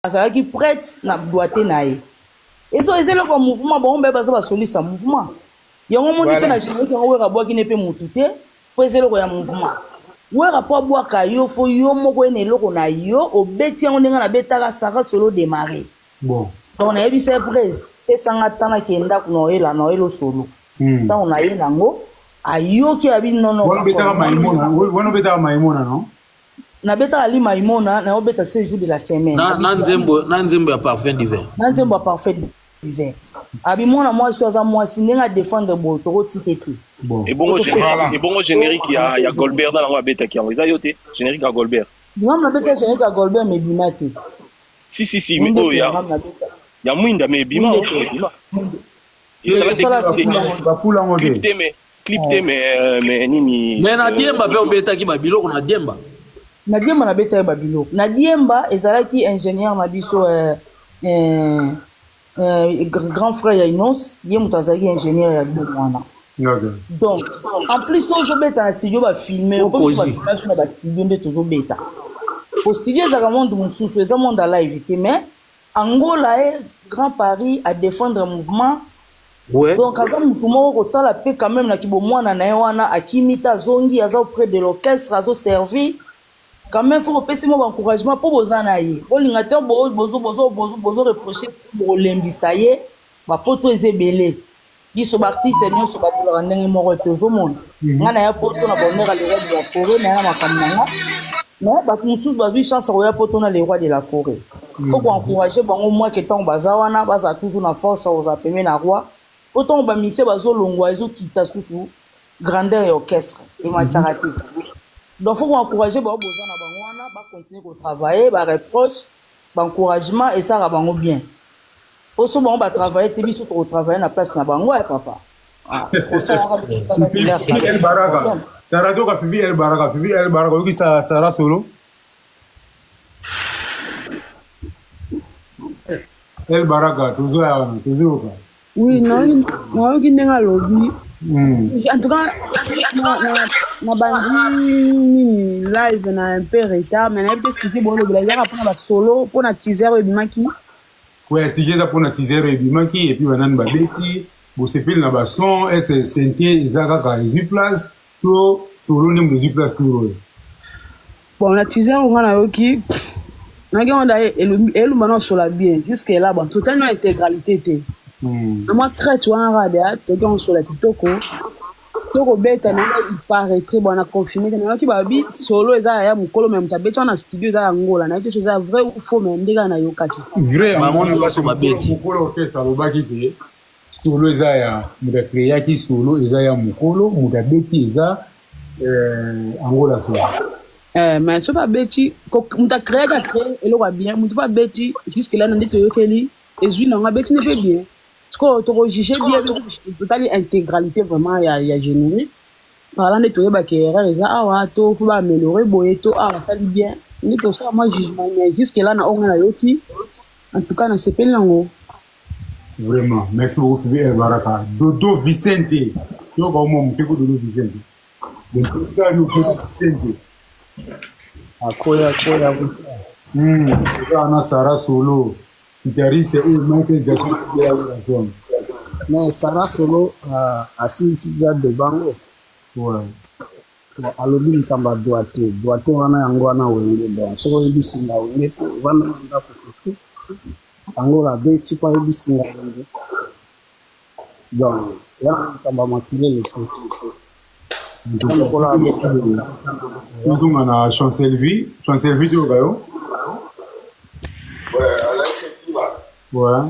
azalaki prête na doité na ye ezo ezele ko mouvement bon be baza basolisa mouvement yango moni pe na générique yango wera bwaki ne pe mutu te po ezele ko ya mouvement wera po bwaka yo fo yo moko ene eloko na yo obeti yango ndenge na betaka Sarah Solo démarrer bon donc na yebisa presse esanga tana kenda kunoela noelo solo ta on a ye nango ayoki abi nono wana betaka maimona non na beta ali maimona na obeta 6 jours de la semaine na nzembo ya parfum d'hiver na nzembo ya parfum d'hiver abi mona moi so za moi sinenga défendre boto tiketi bon et bongo générique ya Goldberg dans la beta qui envoie yoté générique à Goldberg non na beta générique à Goldberg mais bimati si mais oh ya mwinda mais bima clip mais nini mais na diemba pe obeta ki babilo na diemba na beta babilo na diemba ezalaki ingénieur na biso grand frère ya Inos ye mutazaki ingénieur ya mwana donc en plus on joue beta na studio ba filmer on peut filmer na ba studio nde tozo beta au studio ezaka monde mususu eza monde live mais Angola est Grand Paris à défendre un mouvement. Ouais. Donc, quand on la paix quand même, na kibomwana na ewana akimita zongi aza auprès de l'orchestre azo servi. Quand même faut passer mon encouragement pour bozana yi. Bolingateur bozo reprocher pour lembisa ye, ba poto ezebele. Biso artiste bien so ba pour ndenge moko tezo monde. Ngana ya poto na bonheur le roi de la forêt na makamanga. Non, bah pour tous bazui chance roya poto na les rois de la forêt. Faut qu'on encourager bango moi que tant bazawana baza toujours na force aux appeler na roi. Autant ba mise bazo longwa ezo kita susu grandeur et orchestre et matarati. Donc faut qu'on encourager ba bozana bango wana ba continuer ko travailler, ba reproche, ba encouragement et ça ra bango bien. Pour ce bon ba travailler te biso ko travailler na place na bango et papa. Ah, pour ça El Baraka. Ça radio ka Fifi El Baraka, qui ça Sarah Solo. El Baraka, toujours. Oui, non, moi qui n'ai pas lobby. En tout cas, ma bandi live na un peu retard, mais n'ai pas cité bon le blazer pour la solo, pour la teaser et bimaki. Ouais, si j'ai ça pour la teaser et bimaki et puis maintenant babeti, bon c'est pile na basson, et c'est Isaac à 8 places, tout solo nem de 8 places tout. Bon, la teaser on a yoki. On a elle maintenant sur la bien jusqu'à là bon totalement intégralité moi très tu en radio tu sur la toko beta na il paraît très bon à confirmer na ki babi solo eza ya mukolo même ta beta na studio za Angola na quelque chose vrai ou faux même ndika na yokati vrai maman nous sur ma beti mukolo ke ça lobaki te solo eza ya muda créer ki solo eza ya mukolo muda beti eza Angola solo. Mais ce pas bêti, quand on t'a créé, et l'on va bien, on pas bêti, jusque là, on dit que et je n'en a bêti ne fait bien. Parce que tu juges bien, totale intégralité vraiment, il y a générique. Parlant de tout, bah, qui est ah, ouais, tout, faut améliorer, boyer, tout, ah, ça dit bien. On dit que ça, moi, jugement, mais jusque là, on a yoti. En tout cas, on s'est payé en haut. Vraiment, merci beaucoup, Fifi El Baraka. Dodo Vicente. Tu vois comment on fait Dodo Vicente. Dodo Vicente. Akoya ana Sarah Solo guitariste ou Michael Jackson de la relation. Mais Sarah Solo assis déjà de bango. Ouais. Alobi nkamba doate wana yango wana wenge donc soko ebisinga wenge wana ndako kutu yango la beti kwa ebisinga wenge donc wana nkamba makile le tout. Nous sommes à Chancellerie de Ogayo. Ouais, Alain Sétima. Ouais.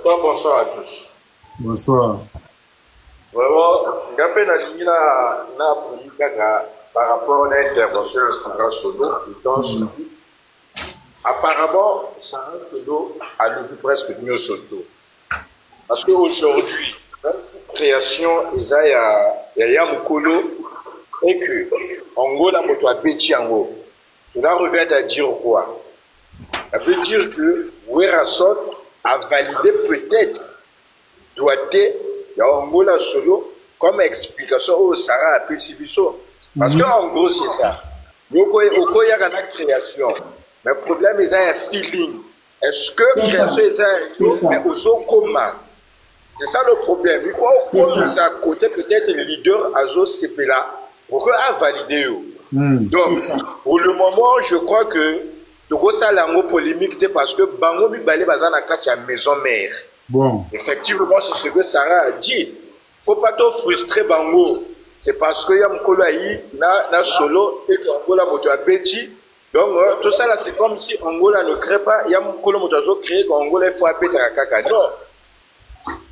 Bonsoir à tous. Bonsoir. Vraiment, Gapé n'a dit par rapport à l'intervention de Sarah Solo, apparemment, Sarah Solo a levé presque mieux Soto. Parce qu'aujourd'hui, même cette création, il y a Mukolo, et que Angola, moto a bêti Ango. Cela revient à dire quoi? Ça veut dire que Werason a validé peut-être doigté Angola solo comme explication au Sarah a pu Parce qu'en gros, c'est ça. Oko y a une création. Mais le problème, c'est un feeling. Est-ce que création est un coma? C'est ça le problème. Il faut qu'on ça côté peut-être le leader Azo Sepela pour qu'il a validé. Donc, pour le moment, je crois que ça la polémique parce que Bango Bibalé Bazan a la maison mère. Bon. Effectivement, c'est ce que Sarah a dit. Il ne faut pas trop frustrer Bango. C'est parce qu'il y a un coloaï, na solo, et qu'Angola moto a petit. Donc, tout ça là, c'est comme si Angola ne crée pas. Il y a un colo moto a créé qu'Angola faut appeler à caca. Non.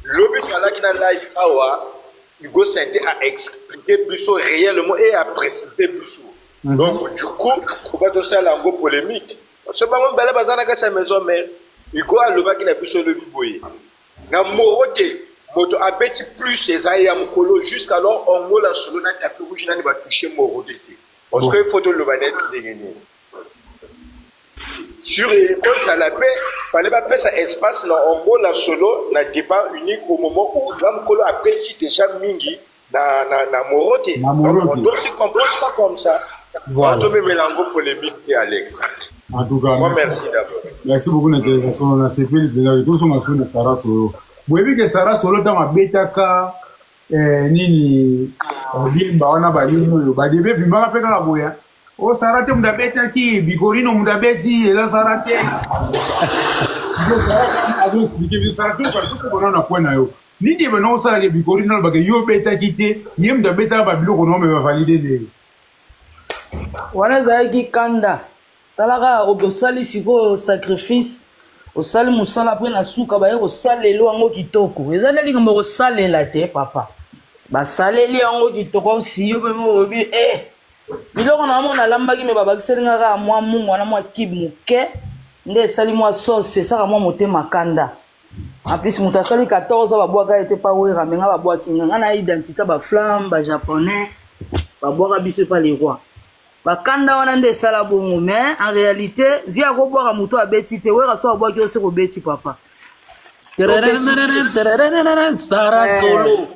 L'objet qui est live, Hugo Sainté a expliqué Busso réellement et a précisé Busso. Donc, du coup, il ne faut pas tout ça là, en gros polémique. Ce Bango Bibalé Bazan a la maison mère. Hugo a le bac qui n'a plus sur le biboye. Na moroté. Moto abeti plus ces aïe mukolo jusqu'alors on go la solo na tapis rouge na va toucher moroté. Parce que photo le vanet dégainé. Sur l'école ça la paix, fallait pas faire ça espace na on go la solo na débat unique au moment où la mukolo abeti déjà mingi na moroté. On doit se comprendre ça comme ça. Voilà. On peut mélanger polémique et Alex. En tout cas, merci d'abord. Merci beaucoup de l'intégration. On a CP, le tout son de Sarah Solo. Vous avez vu que Sarah Solo dans ma bêta nini bimba wana balimo ba debe bimba pe ka boya. O Sarah te mda bêta ki bikorino mda beti ela Sarah te. Je Sarah a expliqué que Sarah tout parce que on a point na yo. Ni te beno Sarah ke bikorino ba ke yo bêta ki te, yem da bêta ba bilo ko no me va valider de. Wana zaiki kanda. Talaka obosali siko sacrifice osali musala après na suka ba yeko salelo yango kitoko ezali likambo ko salela te papa ba saleli yango kitoko si yo pe mo obi biloko na mona lambaki me babakiseli ngaka mwa mungu na mwa kib muke nde sali mwa sauce saka mwa motema kanda en plus muta sali 14 babwaka ete pa wera menga babwaki nganga na identité ba flamme ba japonais babwaka biso pa les rois bakanda wana nde sala bongo mais en réalité via ko boka muto abeti te wera so abwaki ose ko beti papa Sarah Solo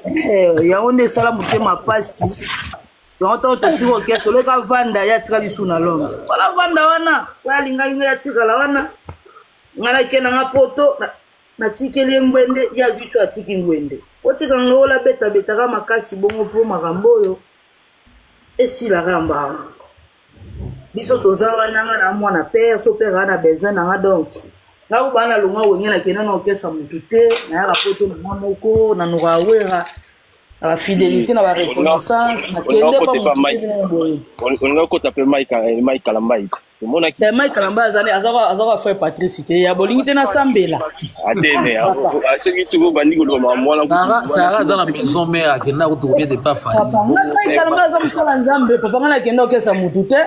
yango nde sala mutema pasi donc to tiko ke solo ka vanda ya tika lisuna longa wala vanda wana wala linga ya tika la wana ngala kena ngapoto na tikeli ngwende ya viso atiki ngwende otika ngola beta beta ka makasi bongo po makambo yo esila ramba biso tozawa nanga na mwana père so père ana besoin nanga donc nga ko bana lunga wengena na kena no kesa mutu te na ya rapoto na moko na no wera la fidélité na ba reconnaissance na kende pas on nga ko taper Mike Kalambai mona ki Mike Kalambai azaka faire patricité ya bolingi te na sambela atene ce qui tu go bandi ko mwana Sarah za na maison mère akenda ko to bien de pas famille Mike Kalambai za mtsala nzambe papa ngana kenda okesa mutu te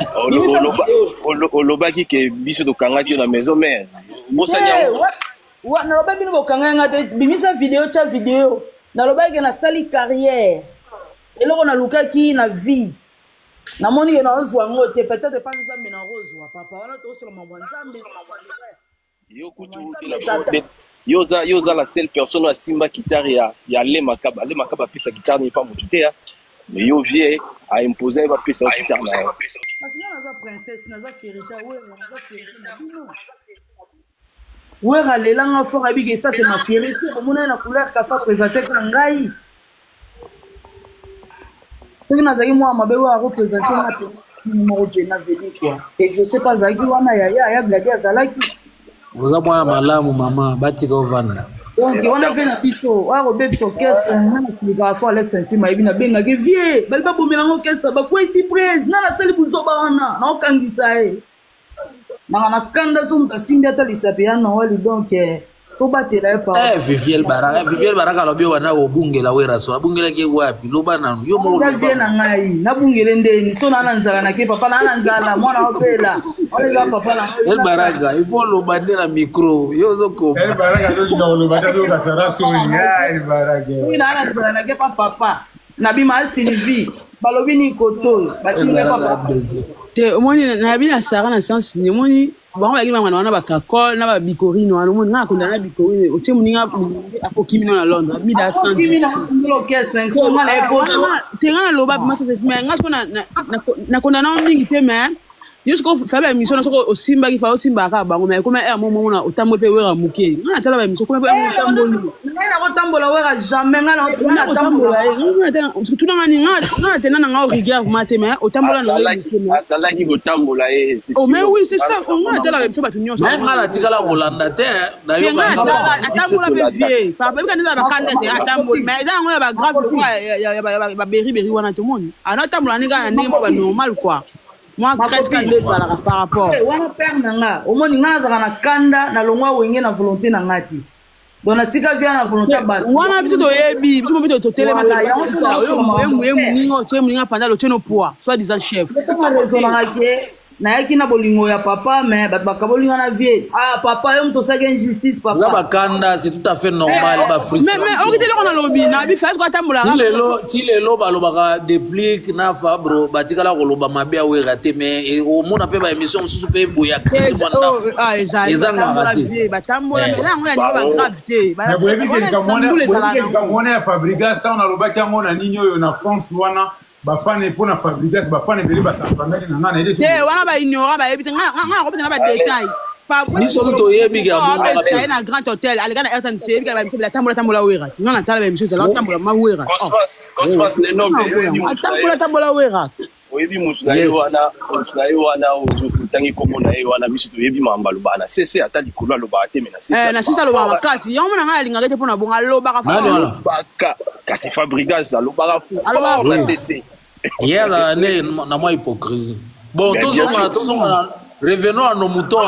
olobaki ke biso to kanga ki na maison mère mosanya wa na loba bino ko kanga ngate bimisa vidéo na lobaki na sali carrière eloko na lukaki na vie na moni ke na ozwa ngote peut-être pas nzambe na rozwa papa wana to solo mambo nzambe yo kutu yoza la seule personne à simba guitare ya le makaba pesa guitare ni pas mutu te mais yo vie a imposer va pesa guitare na parce que naza princesse naza férita na bino wera lelanga fort abiki ça c'est ma fierté komona na couleur ka fa présenter ka ngai tena nazaki mwa mabewe a représenter na numéro de na veli quoi et je sais pas zaki wana ya gladi azalaki vous a mwana malamu mama batika ovanda donc wana fait na biso wa ko bebi so caisse na filika fort Alex Ntima ebi na benga ke vie bali ba bomela ngo caisse ba quoi surprise na la sali buzo ba wana na okangisa na kanda so mutasimbi ata lisape ya na wali donc to batela pa Viviel Baraka lobi wana obungela wera so abungela ke wapi loba na yo mo na ngai na bungele ndeni so na nzala na ke papa na nzala mwana opela ole za papa na El Baraka il faut loba na micro yo zo ko El Baraka to ka loba ta to ka Sarah Solo ya El Baraka na nzala na ke papa na bima Sylvie balobi ni koto batinga papa te omoni na bina Sarah na sens ni omoni bango baki mama wana bakakol na ba bikorino wana omoni na kondana bikorino otie muninga akokimino na Londres bida sans kimino ngolo kesa so ngala epo te ngana loba masa se mais ngasko na kondana mingi te mais Jusqu'au faire la mission au Simba qui fait au Simba ka bango mais comme un moment on tambo pe wera muke on a tala la mission comme on tambo na tambo la wera jamais na tambo tout dans ngani nga tena nga rigueur maté mais au tambo la na sala ki go tambo la c'est oh mais oui c'est ça on a tala la mission ba tunyo mais ngala tikala kolanda te na yo ba tambo la vie papa bika nza ba kanda te tambo mais za ngo ba grave quoi ya ba beri wana tout monde ana tambo la ninga ndimo ba normal quoi. Moi, par rapport. Wana père nanga, au moins ninga za na kanda na longwa wenge na volonté na ngati. Dona tika via na volonté ba. Wana bitu to yebi, bitu bitu to télé ba. Yo ningo tshemu ninga panda lo tsheno poa, soit disant chef. Na yaki na bolingo ya papa mais bat bakabolinga na vie. Ah papa yo mto sage injustice papa. La bakanda c'est tout à fait normal ba frustration. Mais on dit le on a lobby na bi fait quoi tambola. Ti lelo ba lobaka déplique na fabro batikala ko loba mabia we raté mais au monde pe ba émission susu pe boya kriti wanda. Ah ezanga raté. Ba tambola mais là on a ba gravité. Ba boyebi ke kamone ya Fabregas ta on a lobaki ngona ninyo yo na France wana. Bafane pour na Fabregas bafane beli basapandaki na ngana ile wana ba ignora ba yebita nga ko na ba détail ni so to yebi ga mo na ba na grand hôtel alika na RTNC ga ba mtibla tambola wera nga tala ba mtibla tambola ma wera Cosmas le nom tambola wera oyebi musuna yo wana ozokutangi komona yo wana biso to yebi mamba lobana c'est ata likolo loba te mena c'est na sisa loba kasi yo mona nga linga te pona bonga loba ka fa baka kasi Fabregas loba ka c'est hier na moi hypocrisie bon tozonga revenons à nos moutons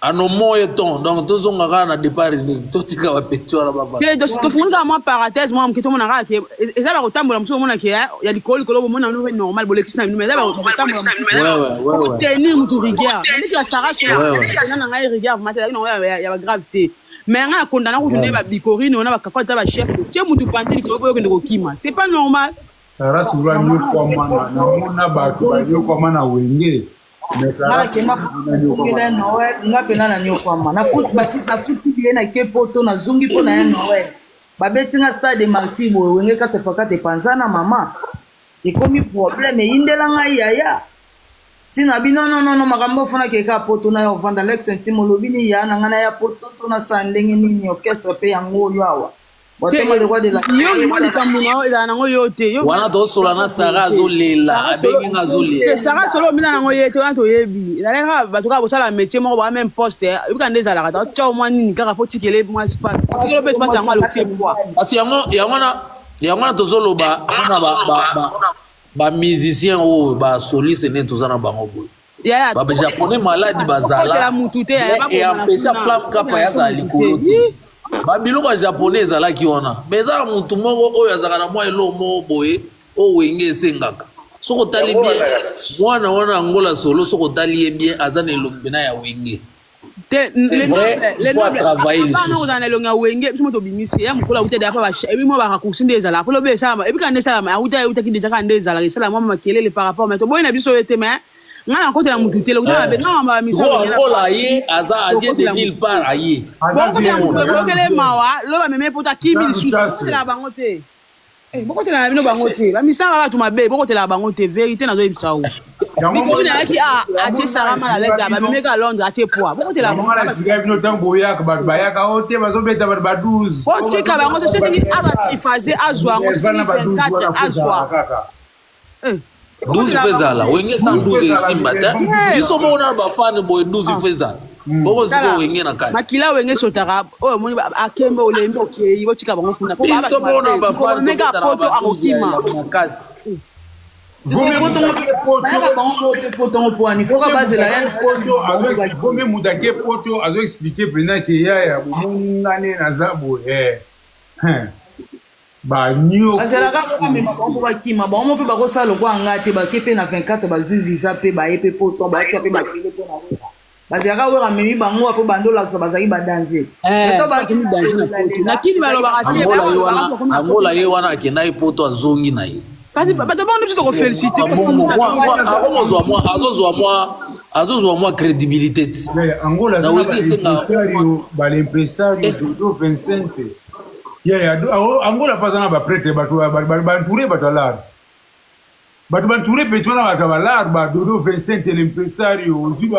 à nos moyens donc tozonga na départ ni totika wa petio la baba to funga moi parenthèse moi mketo mona ka ke eza ba kotambola mso mona ke ya likolo kolo mona no normal bolekisina mais eza ba kotambola ouais tenir mutu rigueur ni la sara sur na ngai rigueur matela no ya ba gravité mais nga kondana ko tune ba bikori no na ba kakota ba chef tie mutu pantini ko ko ndeko kima c'est pas normal sara sur la nyo kwa mana na mona ba ko nyo kwa mana wenge nga pena na nyokwama na futi bien na ke poto na zungi po na ya Noël babeti nga stade de martyr boye wenge kate fakate panzana mama ekomi problème indela ngai yaya tina bino non makambo fana ke ka poto na yo vanda lex intimo lobini ya na ngana ya poto to na sandenge nini orchestre pe yango yo awa wana tosola na Sara azolela abengi nga azolela Sara solo mina nango yete wana toyebi ezalaka bato kaka kosala métier moko ba même poste ebika nde ezalaka ta tia mwa nini kaka po tikele mwa espace tikele mpe espace yango alotie poa kasi yango na tozoloba wana bamusicien oyo basoliste nde toza na bango boye bajaponais maladi bazala e empêcha flamme kapa yazala likolo te babiloko ya japonais ezalaki wana mais ezala mutu moko oyo azalaka na mwa elo moko boye oyo wenge esengaka soki otali bien mwana wana Angola solo soki otali ye bien aza na elongi mpena ya wenge ngana kote na mutu tele ngana be ngama ba misa Angola ye aza azie de mille part aye boko te bokele mawa lo ba meme pota kimi lisusu kote la bango te boko te na bino bango te ba misa ba tu mabe boko te la bango te vérité na zo ibisa o biko na yaki a ti sarama la lettre ba meme ka Londres a te poa boko te la bango la expliquer bino tango ya ba bayaka o te bazo beta ba 12 ko cheka bango se ni aza ifaze azwa ngo 24 azwa 12 fezala wenge sans 12 simbata biso mona bafane boy 12 fezala boko ziko wenge na kati makila wenge sotara oyo moni akembe olembe okei botika bango kuna po biso mona bafane mega poto akokima kasi vome mutake poto azo expliquer plena ke ya bomungane na zabo banyo azalaka komema bango bakima bango mpe bakosala lokwa nga te bake mpe na 24 bazwi visa mpe baye mpe poto batia mpe bakele mpe na wera bazalaka wera memi bango mpe bandolakisa bazalaki badanger nakini balobaka Angola ye wana akendaki poto azongi na ye kasi bato bango biso kofélicité azozwa mwa crédibilité Angola balimpresario Dodo Vincente Angola pas na ba prêtre bato bantouré bato large bato bantouré petit wana bato balar badodo Vincent l'impresario ozwi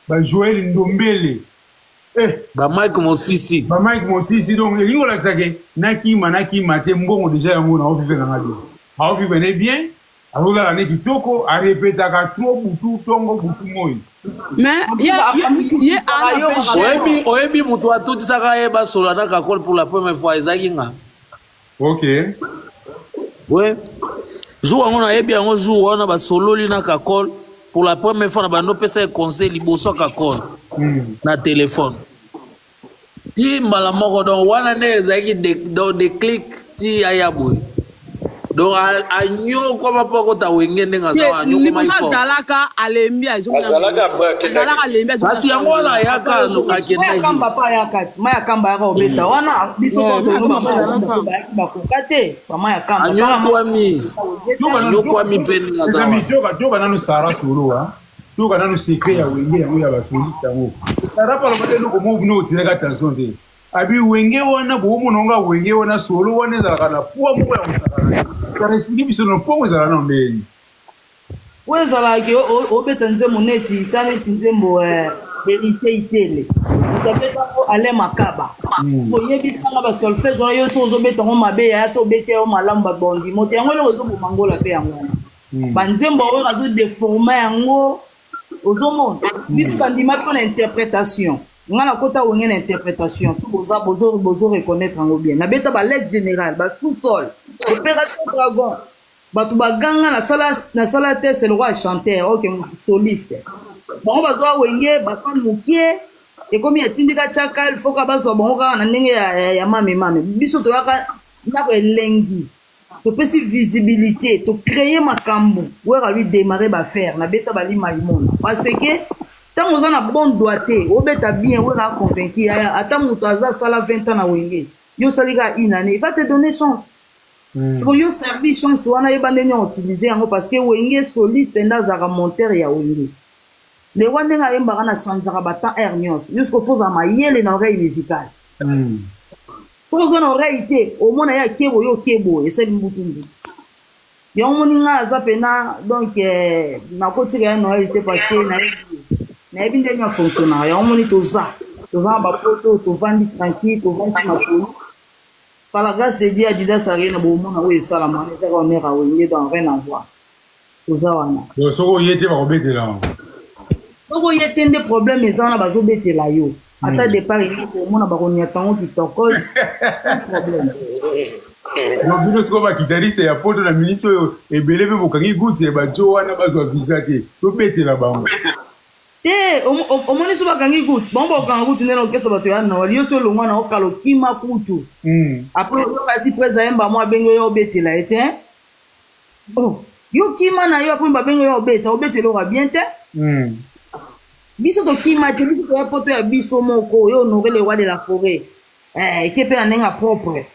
bajoel ndombele Mike Mosisi donc elingi olakisake nakima te mbongo deja yango naovive nanga bien aovive ne bien azolala ne kitoko arepetaka tro butu tongo butu moi oyebi moto atutisaka ye basola na kakole pour la première fois ezalaki nga ok ouais jour yango nayebi yango jour wana basololi na kakole pour la première fois na bando pesa ye conseil liboso kakole na téléphone ti mbala moko donc wana nde ezalaki déclic ti aya boye donc agno kwa mapoko ta wenge ndenga za agno kwa maifo azalaka alembi kasi yango wana yaka no akenda kamba pa yakati maya kamba yaka obeta wana biso to bakokate maya kamba agno kwa mi peninga za toka nanu sara solo wa toka nanu secret ya wenge yango ya basolista ngo rapa lo batendo ko mo no tiraka attention te abi wenge wana bo mo nonga wenge wana solo wana za kana puwa mo ya musakana ya explique biso no pongo za na mbeni wezala ke obeta nzembo neti taneti nzembo verité itele utabeta ko ale makaba ko yebisanga ba solfège wana yo so ozobeta ngo mabe ya to beti yo malamba bondi moto yango le ozo bomangola pe yango banzembo oyo azo déformer yango ozomona biso bandima biso na interprétation ngana kota wenge na interprétation so bozo reconnaître yango bien na beta ba lettre générale ba sous-sol opération dragon batu baganga na sala te c'est le roi chanteur ok soliste bon bazwa wenge bakani mukie et comme yatindika chaka il faut ka bazwa bon ka na ndenge ya mame biso to yaka ndako elengi to pesi visibilité to créer makambo wera lui démarrer ba faire na beta bali malimona parce que tant on a bon doigté obeta bien wera convaincu ata muto aza sala 20 ans na wenge yo salika une année il va te donner chance parce que yo servi chance wana yebande nyo utiliser yango parce que wenge soliste ndazaka monteur ya wenge le wande nga yemba na changeaka batan air nyos jusqu'au faut za mayele na oreille musicale sans oreille te au mona ya kebo yo kebo et c'est mbutumbu ya moninga za pena donc na kotika ya noël te parce que na yebi ndenge ya fonctionnaire ya moni toza ba poto to vandi tranquille to vandi masolo par la grâce de Dieu Adidas arena bo mona o esala mane za ko mera wenge dans rien à voir toza wana donc soko yete ba kobetela soko yete nde problème ezana bazo betela yo ata départ il ko mona ba ko nyatango kitoko problème no bino siko ba guitariste ya poto na minute oyo ebele pe bokangi gutse ba jo wana bazwa visa te to betela bango te o moni so bakangi gut bon ba gut ndeno kesa bato ya no yo so longwa na okalo kima kutu après yo kasi presa yemba mo bengo yo betela ete oh yo kima na yo après ba bengo yo obetela ka bien te biso to kima te biso to ya poto ya biso moko yo honorer le roi de la forêt qui peut en nenga propre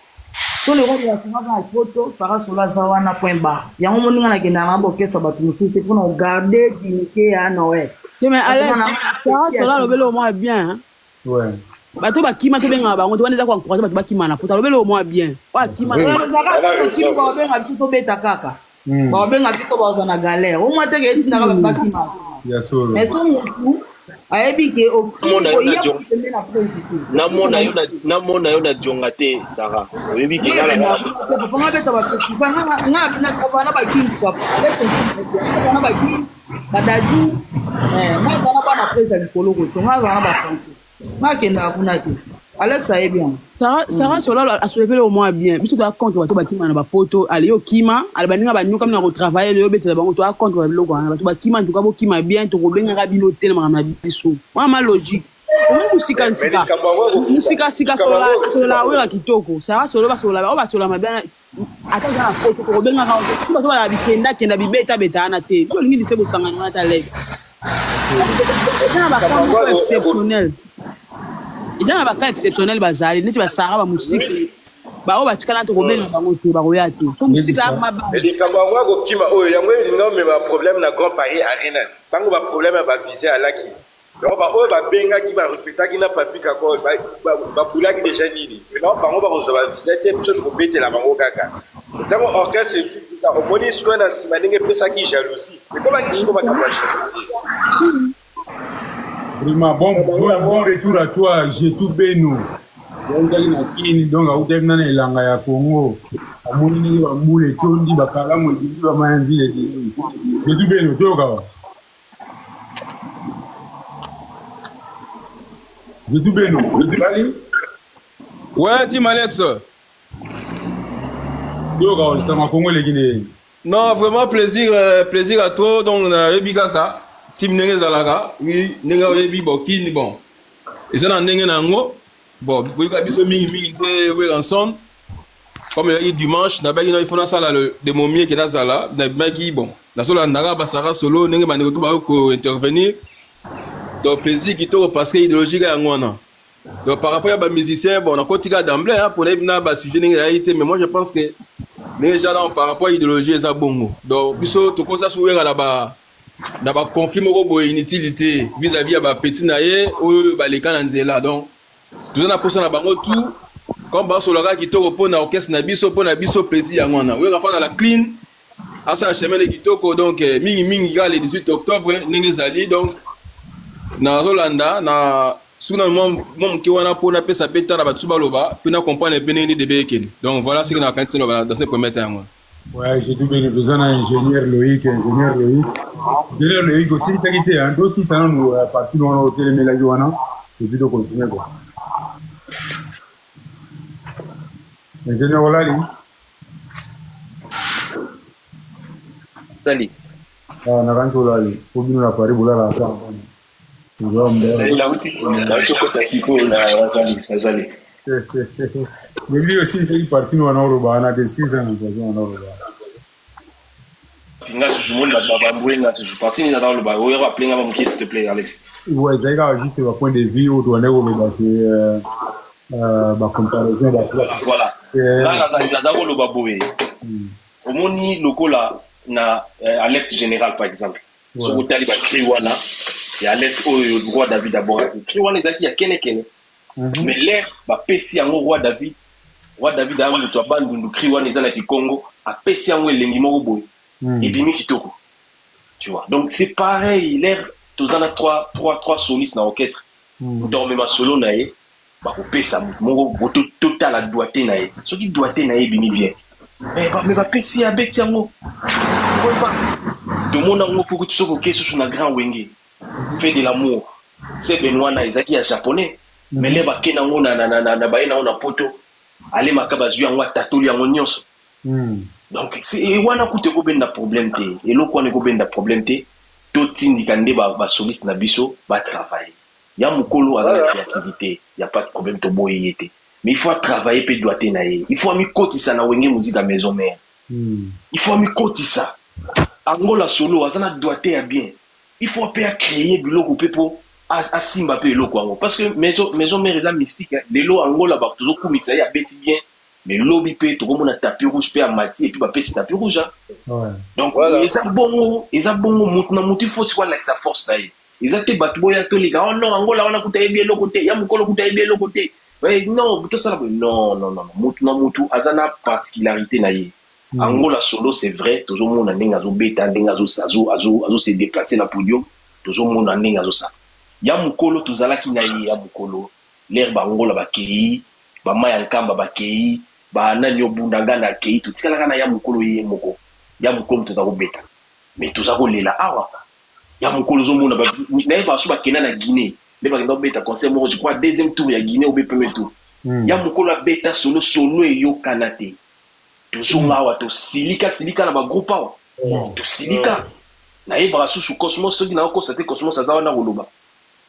to le roi de la forêt va poto sara sola zawana point bas yango moninga na kenda na bokesa bato mutu te pour garder dignité ya Noël. Mais alors, cela le vélo au moins bien. Ouais. Bato ba kima to benga ba ngoto waneza ko encourager bato ba kima na poto le vélo au moins bien. Wa kima to kima ba benga biso to beta kaka. Ba benga biso to ba na galère. Au moins te ke tina ba kima. Ya solo. Mais son mutu ayebi ke o namona yo na jongate Sarah oyebi ke ngala papa beta ba festival nga bina ko na ba kings papa na ba kings badaju moi bana bana presa likolo ko tonga bana ba français ma kenda kuna te Alex ayebi bien Sarah sola a soulevé au moins bien biso to compte bato ba kima na ba poto ali yo kima ali baninga ba nyuka na ko travailler le betela bango to compte ba biloko na bato ba kima en tout cas bo kima bien to ko benga ka bino tellement na biso moi ma logique on musika sola wera kitoko Sarah sola ba sola mabana ata na poto ko benga ka to ba bikenda kenda bibeta na te yo lingi dise bo tangana ta leg exceptionnel. Il y a un cas exceptionnel bazali neti ba Sarah ba musique ba o ba tikana to ko benga bango te ba ko yati to musique la ma ba et kambangwa ko kima oyo yango lingo me ba problème na Grand Paris Arena tango ba problème ba viser à laki donc ba o ba benga ki ba répéta ki na papi ka ko ba kula ki déjà nini non bango ba ko ba viser te biso ko betela bango kaka tango orchestre au moins ce qu'on a simané que ça qui jalousie. Mais comment est-ce qu'on va capable jalousie? Prima, bon retour à toi, j'ai tout bénou. Donc à Outemna et Langa Congo, à Mouni, à Moule, Tondi, Bakala, Moudi, à Mayanvi, j'ai tout bénou, Toga. J'ai tout bénou, j'ai tout bénou. Ouais, Tim Alex. Toga, ça m'a Congo les Guinéens. Non, vraiment plaisir à toi. Donc, on a Ebigaka, Tim Nezalaga, oui, Nega Ebi Boki, bon. Et ça, on a Nengango. Bon, vous avez vu ce ensemble. Comme il y a dimanche, il faut des momies qui sont là. Bon, la seule Basara solo, il faut intervenir. Donc, plaisir qui est parce que l'idéologie est en donc, par rapport à les musiciens, bon, on a continué d'emblée pour les sujet de réalité, mais moi je pense que les gens, par rapport à l'idéologie, ils ont bon. Donc, puisque tout ça s'ouvre là-bas. Dans le conflit, inutilité vis-à-vis de la petite naïe ou les canadiens. Donc, tout ça, pour ça, tout comme Basolora qui te repose dans l'orchestre, pour Nabiso plaisir. Oui, on va la clean. À ça, chemin de Kitoko, donc, Mingi, le 18 octobre, Ningezali, donc, dans Rolanda, dans Souna, mon qui wana pour na pesa peta na batsuba loba, puis na comprendre les pénéni de Beken. Donc, voilà ce qu'on a quand dans ce premier temps. Ouais, j'ai tout bien besoin d'un ingénieur Loïc. Ingénieur Loïc aussi, t'as quitté, hein. Aussi, ça nous a parti dans l'hôtel Melaguana. Et puis, de continuer, quoi. Ingénieur Olali. Salut. Ah, on a quand Olali. Faut bien nous la parler, vous la attendre. Il a outil. Il a outil pour t'assiper, Nazali. Mais lui aussi, c'est parti nous en Europe. On a des 6 ans en Europe. Je parti dans le bar. On va appeler un s'il te plaît, Alex. Ouais, c'est juste un point de vue où on est au Europe. Comparaison. Voilà. Là, Nazaro le Baboé. Au Moni, le cola, na alerte générale, par exemple. Sur le Taliban Kriwana, il y a alerte au roi David d'abord. Kriwana, il y a Kene. Mais l'air, PC en roi David a un peu de Kriwana, il y a Congo, a PC en Lengimoro et Bimi Kitoko. Tu vois. Donc c'est pareil, l'air, tu as trois solistes dans l'orchestre. Dormez ma solo nae, bah au PC, mon total à doigté nae. Ce qui doigté nae Bimi bien. Mais bah PC à Beti en haut. Tout le monde en haut pour que tu sois ok sur un grand wenge. Fais de l'amour. C'est Benoît Naizaki à japonais. Mais les bakena ngo na baina ona poto ale makaba zu yango tatoli yango nyonso. Donc c'est wana kute ko benda problème te et lo ko ne ko benda problème te to tindika nde ba soliste na biso ba travailler. Ya mukolo à la créativité, y a pas de problème to boyete. Mais il faut travailler pe doit tenaye. Il faut mi kotisa na wenge musique à maison mère. Il faut mi kotisa. Angola solo azana doit te bien. Il faut pas créer biloko pepo à Simba pe lo quoi parce que maison mère la mystique les lots Angola ba toujours comme ça y a bêti bien mais lobby pe to comme on a tapis rouge pe à mati et puis ba pe c'est tapis rouge donc ils a bon maintenant il faut soit like sa force là ils a te battu boya to les gars oh non Angola on a coûté bien le côté ya mukolo coûté bien le côté ouais non tout ça non mutu azana particularité na ye Angola solo c'est vrai toujours mon ndinga zo beta ndinga zo azo se déplacer na podium toujours mon ndinga zo ça ya mukolo tozalaki na ye ya mukolo l'air bangola bakei ba mayankamba bakei ba nani obundanga na kei totikalaka na ya mukolo ye moko ya mukolo tozako beta mais tozako lela awa ya mukolo zo mona na ye ba su bakena na Guinée le ba kenda beta concert moko je crois deuxième tour ya Guinée ou premier tour ya mukolo beta solo e yo kanate tozonga awa to silika na ba groupe awa to silika na ye ba su Cosmos soki na ko sate Cosmos azawa na koloba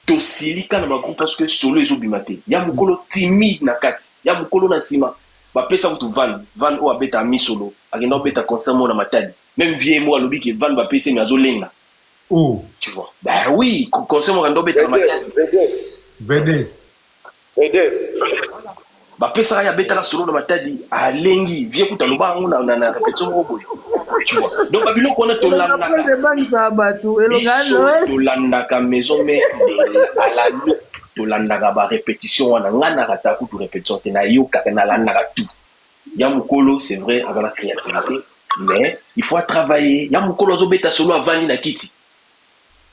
to silika na groupe parce que solo ezobimate ya mukolo timide na kati ya mukolo na sima ba pesa kutu van o abeta mi solo akenda obeta concert mo na matadi même vieux mo alobi ke van ba pesa mi azolenga tu vois bah oui concert mo akenda obeta na matadi VDS ba pesa ya beta la solo na matadi alengi vieux kutu aloba ngo na répétition mo boy tu vois donc babilo kona to landa to landa ka maison mais à la no to landa ka ba répétition wana ngana ka ta ku to répétition te na yo ka na landa ka tout ya mukolo c'est vrai avec la créativité Mais il faut travailler. Ya mukolo zo beta solo avani na kiti.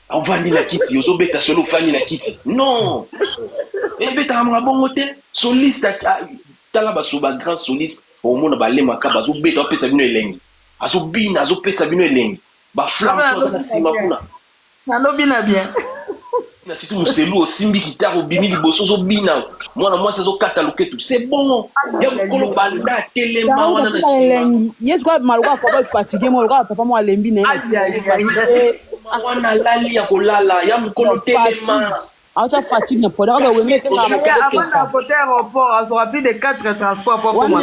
Avani na kiti, ozo beta solo fani na kiti. Non. Et beta amra bongo te. Soliste tala ba soba grand soliste. Au monde ba le makaba zo beta pesa bino elengi. Azo bina zo pesa bino elengi. Ba flamme zo na sima kuna. Na no bina bien. Na situ muselu osimbi kitaro bini liboso zo bina. Mwana mwasi zo kata loketu. C'est bon. Ya mukolo banda telema wana na sima. Yes quoi maluka ko ba fatigué mo luka papa mo alembi na. Wana lali ya kolala ya mukolo telema. Acha fatigue na poda ba weme te ba. Avant d'apporter aéroport, à sera plus de 4 transports pour mon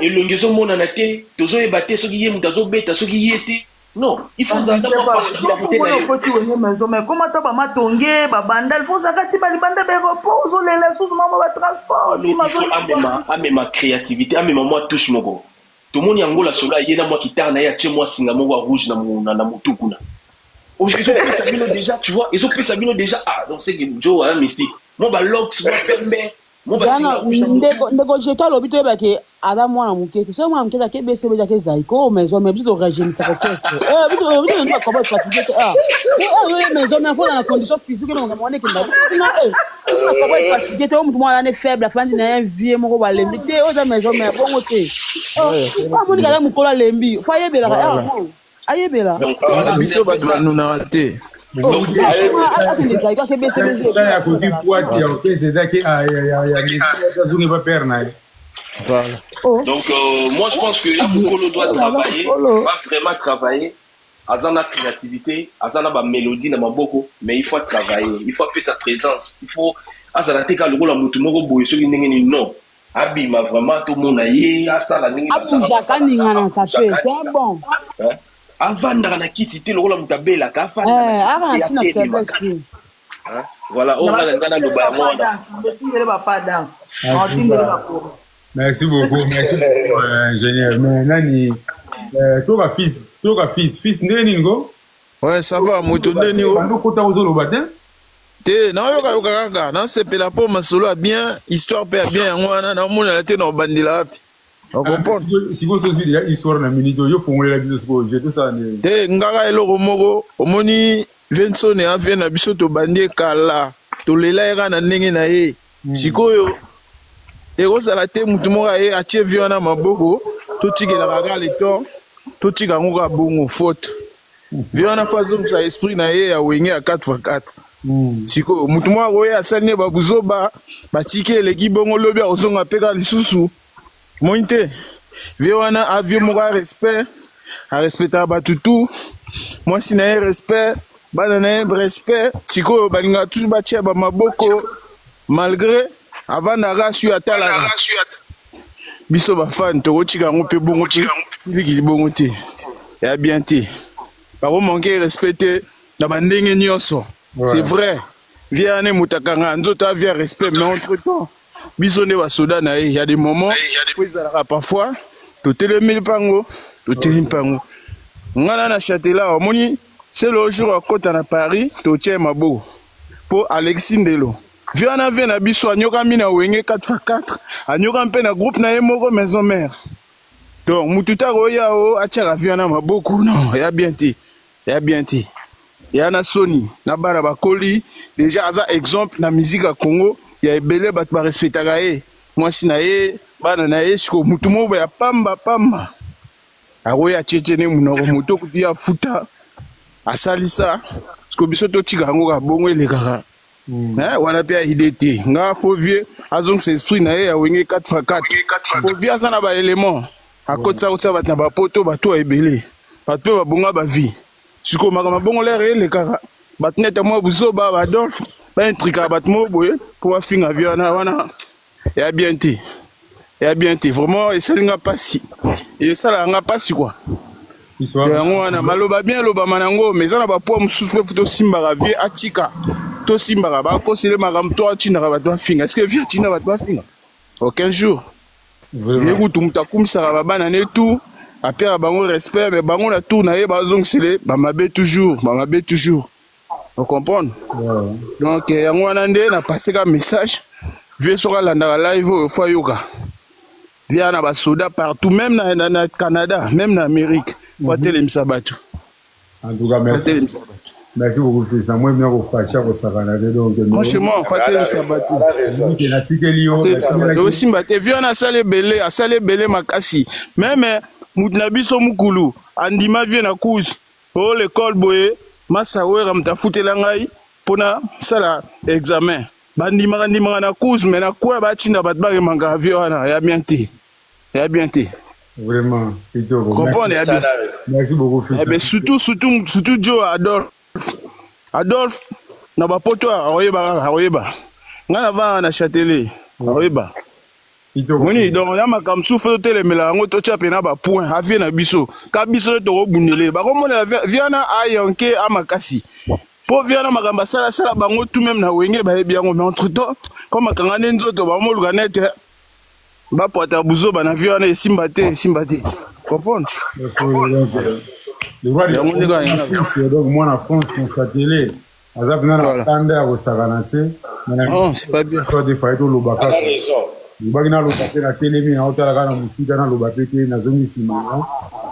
et l'ongezo mona na te, tozo ebate soki ye mutazo beta soki yete. Non, il faut ça mais comment tu vas m'attendre babanda il faut ça quand tu vas libanda aéroport zo les sous maman va transport. Il ma créativité, moi touche moko. Tout le monde y a un solo yena moi qui tarna ya chez moi singa mo rouge na mutu kuna. Ils ont pris sa bino déjà, tu vois, ils ont pris sa bino déjà. Ah, donc c'est que Joe a mystique. Moi ba lox moi pembe. Moi ba ndeko jeto lobito ba ke ada mwana mukete. So mwana mukete ke bese beja ke zaiko maison mais bito régime ça ko bito ndo ko ba fatigué ah. Maison mais faut dans la condition physique non mwana ke ndako. Ko ba fatigué te mtu mwana ne faible afandi na vie moko ba lemité oza maison mais bongo te. Ah moni kala mukolo lembi. Fa yebela ah. Ayebela. Biso ba nous na raté. Donc, il y Donc, moi, je pense que là, Mukolo doit travailler, va vraiment travailler. Azana créativité, Azana ba mélodie na maboko, mais il faut travailler, il faut faire sa présence, il faut Azana teka le rôle à mutumoko boye so ngeni non. Abima vraiment tout mon aye, asala ningi basala. C'est bon. Avant na kiti te le rôle à mutabela ka fa. Voilà, on a le ba moi. Merci beaucoup, merci ingénieur. Mais nani toi fils ndeni ngo? Ouais, ça va, moto ndeni o. Bando kota ozolo batin? Te na yoka kaka, na sepela po masolo bien, histoire pe bien ngwana na mona te na bandila wapi. On comprend. Si vous aussi déjà histoire na minute yo fongole la biso ko je tout ça ne. Te ngaka eloko moko, omoni Vincent ne avien na biso to bandie kala. To lela era na ndenge na ye. Sikoyo eko sala te mutu moko ye atie viona maboko, to tigela kaka le temps. Tout tika ngoka bongo faute. Viona fazo sa esprit na ye ya wenge ya 4x4. Siko mutu mwa roye asane ba buzoba ba tike leki bongo lobi ozonga peka lisusu. Mointe. Viona avio moka respect. A respecta ba tutu. Moi si na respect, ba na respect. Siko balinga tous ba tia ba maboko malgré avant na rasu atala. Biso ba fan to tika ngo pe bongo ti. Il bon te ya bien te par manquer respecter na bandenge nyonso c'est vrai viane mutakanga nzota via respect mais entre temps biso ne ba soda na il y a des moments où ils arrivent parfois to telemil pango ngana na Châtelet moni c'est le jour à côté na Paris to tie mabo pour Alexis Ndelo viana vena biso anyoka mina wenge 4x4 anyoka mpe na groupe na yemoko maison mère. Donc, mututa roya o achaka viana maboko non, ya bien ti. Ya na Sony, na bara bakoli, déjà aza exemple na musique à Congo, ya ebele bat ba respectaka ye. Moi si na ye, bana na ye siko mutu mo ya pamba. Aroya tchetene munoko muto kutia futa. Asalisa, siko biso to tika ngo ka bongo elekaka. Wana pia idete. Nga fo vie, azong se esprit na ye ya wenge 4x4. Fo vie azana ba élément. A côté ça aussi va na poto bato ebele bato ba bonga ba vie siko makama bongo l'air le kaka batnete mo buzo ba Adolphe ba intrika batmo boye pour finga viana wana ya bien te vraiment et ça nga passi et ça nga passi quoi yango wana maloba bien loba manango mais ça ba po mususu pe futo simba ga vie atika to simba ba ko sele makam to atina ba bato finga est-ce que vie atina ba bato finga aucun jour. Écoute, tu as comme ça, tout. Après, bango respect, mais bango la tourne, bazong sele, bamabé toujours. Vous comprenez? Donc, on a passé un message. vieux sera la live au Foyoka. Viens à Basoda partout, même dans Canada, même en Amérique. Faut télé Msabatu. En tout cas, merci. Merci beaucoup, fils. Moi, je vais vous faire franchement, faut télé Msabatu. Aussi, viens à Salé Belé Makasi. Même Moutnabiso Mukulu, Andima vient à cause. Oh, l'école boye, Massaoué, Ramta Foutelangaï, pour ça examen. Bandima na cause, mais na quoi batina batbare manga avion, ya bienté. Ya bienté. Vraiment, comprenez. Merci beaucoup, fils. Mais surtout Joe Adolphe, na bapoto aroyeba. Ngana va na Châtelet, aroyeba. Moni donc ya makamsu faut telemela ngo to chape na ba point avie na biso. Ka biso to bunele. Ba komo viana ayonke amakasi. Po viana magamba sala bango tout même na wenge ba biango mais entre temps comme akangane nzoto ba mo lukanete ba pota buzo ba na viana simbate. Comprendre? Le roi de France donc moi en France on s'attelait. Azab na tande à Saganate. Non, c'est pas bien. Toi des fois to lobaka. Bagina lobaka na télémi na otala kana musika na lobaka te na zongi sima.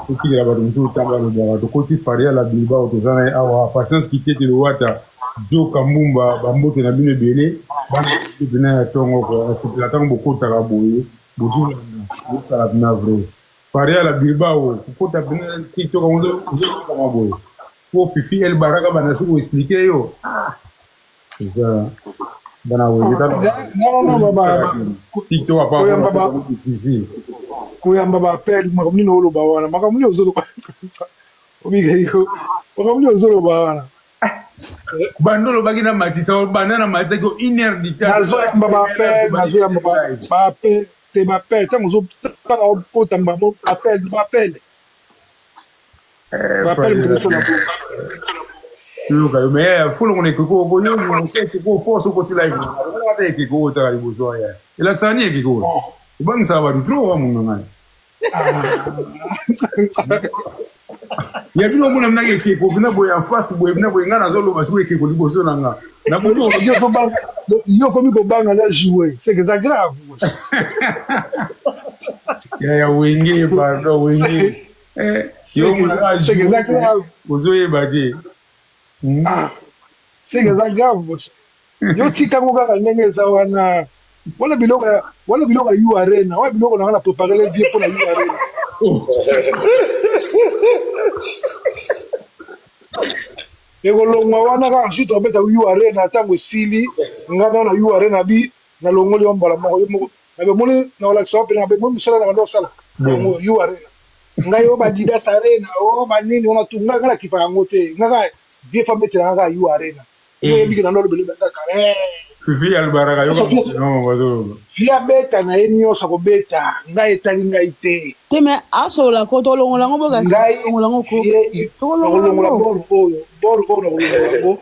Oti la ba muso tamba lobaka to koti faria la bilba otozana awa patience kité te wata do kambumba ba mbote na bino belé ba bina tongo ko c'est la tango ko taka boye bozu ça la bina vrai faria la bilba o ko ta bina tito ko ndo ko boye ko fifi el baraka bana su expliquer yo Bana we non baba TikTok apa difficile kuyamba ba pele makamuni no lo bawana makamuni ozolo obigeyo makamuni ozolo bawana bandolo bagina matisa banana matisa ko iner di ta nazo baba pele ba pele c'est ma pele tango zo tanga opota mbamo appel ba pele mbiso na Luka, mais faut on est koko goyo on est koko force ko tila yi. On va te koko tsaka liboso ya. Ela tsani koko. Bang sa ba du trop mon ngai. Ya bino mona mna koko bina boya en face boya bina boya ngana zo lo basu koko liboso na nga. Na boto yo komi ko banga la jouer, c'est que ça grave. Ya wenge pardon wenge. Yo mona c'est que ça grave. Ozoye baje. C'est que ça grave. Yo tika ngoka kanenge za wana. Wala biloko yu arena. Wala biloko na wana préparer les vieux pour la yu arena. Ego longwa wana ka ensuite obeta yu arena tango sili ngana na yu arena bi na longoli ombala moko moko. Abe moni na wala sope na be moni sala na ndo sala. Yu arena. Ngayo ba dida arena o ba nini ona tunga ngala kipango te. Ngaka bien fameux tiranga yu arena. Yo biki na ndo bele benda kare. Fifi albaraka yo no wazo. Fia beta na enyo sa ko beta ngai tali ngai te. Teme aso la ko to longola ngo boga longola ngo ko. To longola bor ko no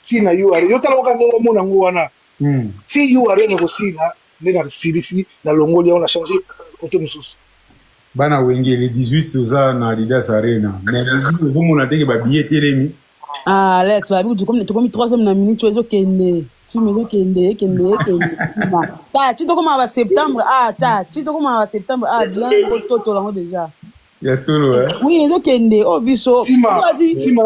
sina yu arena. Yo tala ka ngo mona ngo wana. Si yu arena ko sina ndena silisi na longola ona changer photo mususu. Bana wenge le 18 oza na Adidas Arena. Mais les gens mona teke ba billet telemi. Ah, Alex, tu comme 3e na minute, tu es kende. Tu me kende. Ta, tu te comme en septembre. Ah, ta, tu te comme en septembre. Ah, bien, to lango déjà. Ya solo hein. Oui, ils ont kende. Oh, biso. Vas-y. Si ma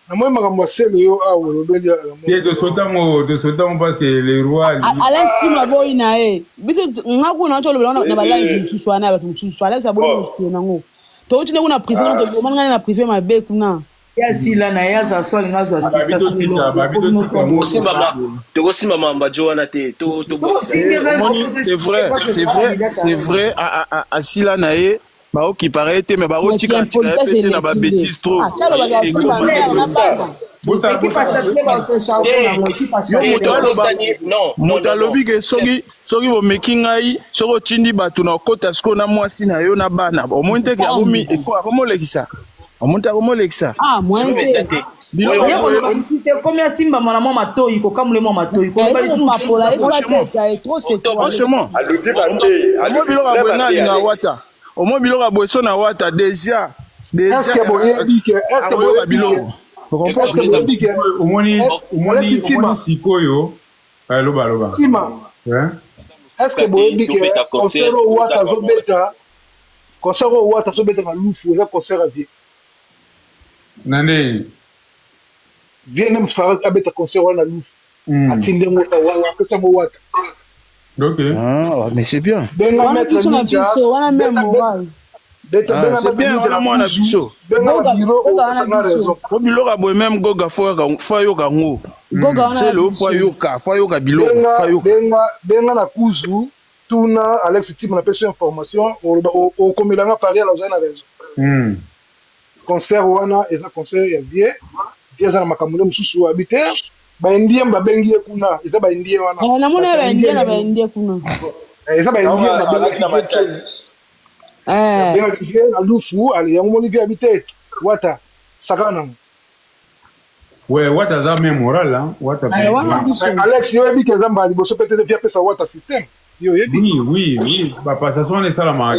na moi makambo sele yo awo lobeli de sotamo parce que les rois Alex Tima boy na biso ngaku na to lobela na ba live tutswana ba tutswana sa boy na ngo to tine kuna privé to manga na privé ma be kuna ya sila na ya za swali ngazo asisa simba mamba joana te to c'est vrai à sila na ye ba o qui paraît mais ba o tika pété na ba bêtise trop motalobi ke soki bomeki ngai soki otindi bato na okota siko na mwasi na yo na bana omoni teke akomolekisa omonta komolekisa combien simba mwana mwa matoi kokamule mwa matoi franchement biloko aboye nani na wata omo biloko aboye so na wata déjà omoni sikoyo Loba. Sima. Est-ce que vous dites que concert au Ouatta Zobeta, concert au Ouatta Zobeta na Loufou, le concert à vie? Nane. Viens même faire un concert à Loufou. Attendez moi ça wa que ça mo Ouatta. OK. Ah, mais c'est bien. On a plus on a plus on a même moral. C'est bien, on a moins d'habitude. Au biloga boy même goga foyoka ngo. C'est le foyoka biloga. Benga na kuzu tuna Alex Tim na pesa information au komelanga pari la zone raison. Concert wana eza concert ya vie. Vie za na makamule mususu habité. Ba indie babengi kuna eza ba indie wana. Na mona ba indie na ba indie kuna. Eza ba indie na babengi. Na Loufou, allez, on m'a dit habiter. Ouatta, Sakana. Ouais, Ouatta a même moral, hein. Alex, il a dit que Zamba, il faut peut-être faire ça Ouatta système. Oui. Bah, passation, les salama.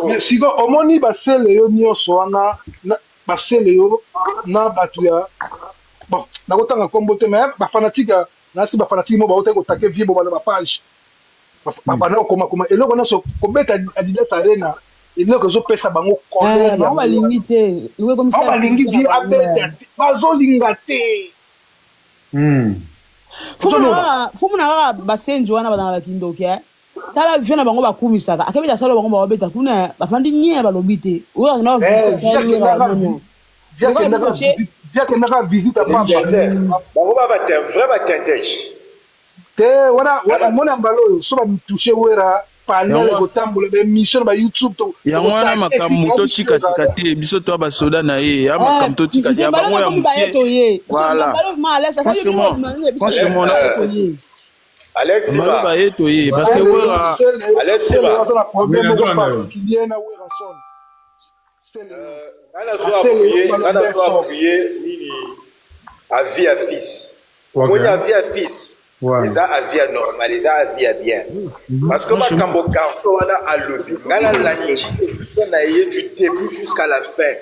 Mais si au moni, basse Léo, Nio Soana, basse Léo, na Batuya. Bon, na autant un combo, mais ma fanatique, nasi ba fanatique, moi, autant que taquer vieux, bon, ma page. Papa comment et là on a so kobeta Adidas Arena et là que zo pesa bango corner on va limiter louer comme ça on va limiter abeta bazo lingate faut mona basenjo wana bana bakindoke tala viena bango bakumisaka akebeta salo bango babeta kuna bafandi nye balobite oyo na dia que na visite à pas bango ba vrai batentege voilà mona mbalo so ba toucher wera panel ko tambola be mission ba YouTube to ya mwana makamu to tika te biso to ba soda na ye ya makamu to tika ya bango ya mukie voilà franchement Alex ba yeto ye parce que wera Alex ana so appuyer nini avis à fils moi avis à fils. Les a avis normal, les a avis bien. Parce que ma cambo garçon a lobby. Gana la niche, on a eu du début jusqu'à la fin.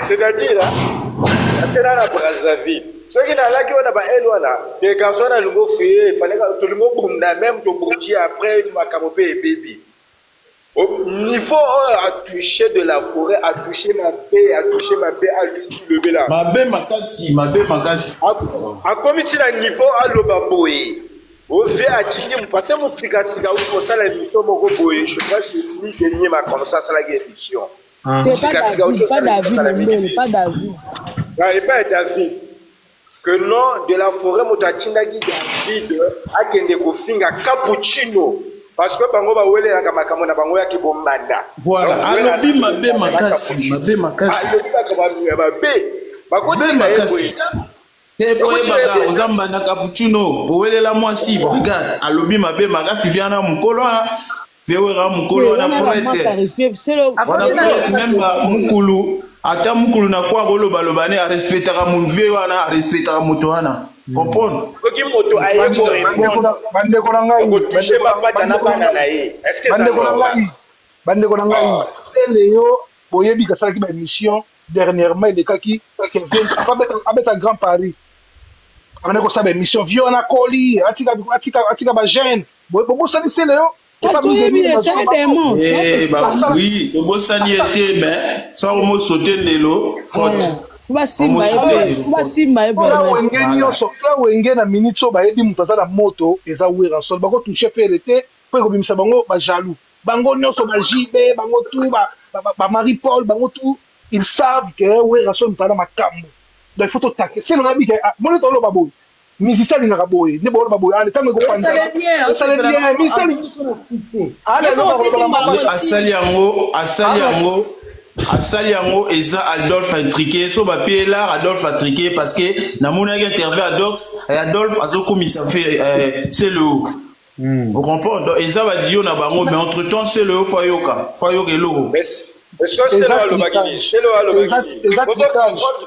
C'est-à-dire là, c'est dans la Brazzaville. Ceux qui n'ont là qui ont d'abord là, les garçons a le mot fait, il fallait que tout le monde boum même tout bouger après du macamopé et baby. Au niveau à toucher de la forêt, à toucher ma paix, à lui lever là. Ma paix makasi. À comité à niveau à l'obaboé. Au fait à Tchidi, mon passé mon siga ou pour ça la mission mon boé. Je crois que c'est ni gagner ma connaissance à la émission. Pas d'avis. Non, il pas d'avis. Que non de la forêt mon tachinda qui David à kende ko finga cappuccino. Parce que bango ba wele na makambo na bango ya kibombanda. Voilà, alobi mabe makasi. Alobi ka ba koti makasi. Téléphone baga ozamba na cappuccino, wele la moi si regarde, alobi mabe makasi viana mukolo vewera mukolo na prêtre. C'est le même ba mukulu, ata mukulu na kwa bolo balobane a respectera munve wana, a respectera moto wana. Comprendre. Koki moto aye bo répondre. Bande ko ngai. Toucher ma pata na bana na ye. Est-ce que bande ko ngai. C'est Léo boyebi ka sala ki ba émission dernièrement il est qui avec un grand Paris. On a ko sa ba émission vieux na koli, atika ba jeune. Bo ça c'est Léo. C'est un démon. Oui, bo ça ni était mais ça au mot sauter ndelo faute. Simba wenge na minute so ba yedi mutu za na moto eza wera sol ba ko toucher ferete po ko bimisa bango ba jaloux bango nyoso ba jibe bango tout ba Marie Paul bango tout ils savent que wera sol mutana makambo donc il faut totaker c'est le rabi que mon to lo babo musicien ni na boy ne bo babo ale tango ko panda ça le bien musicien ale asali yango eza Adolphe intriqué so ba là Adolphe intriqué parce que na mona qui intervient Adolphe azokomisa fait c'est le vous comprenez donc eza ba dio na bango mais entre temps c'est le foyoka logo est-ce que c'est le bagini c'est le bagini pourquoi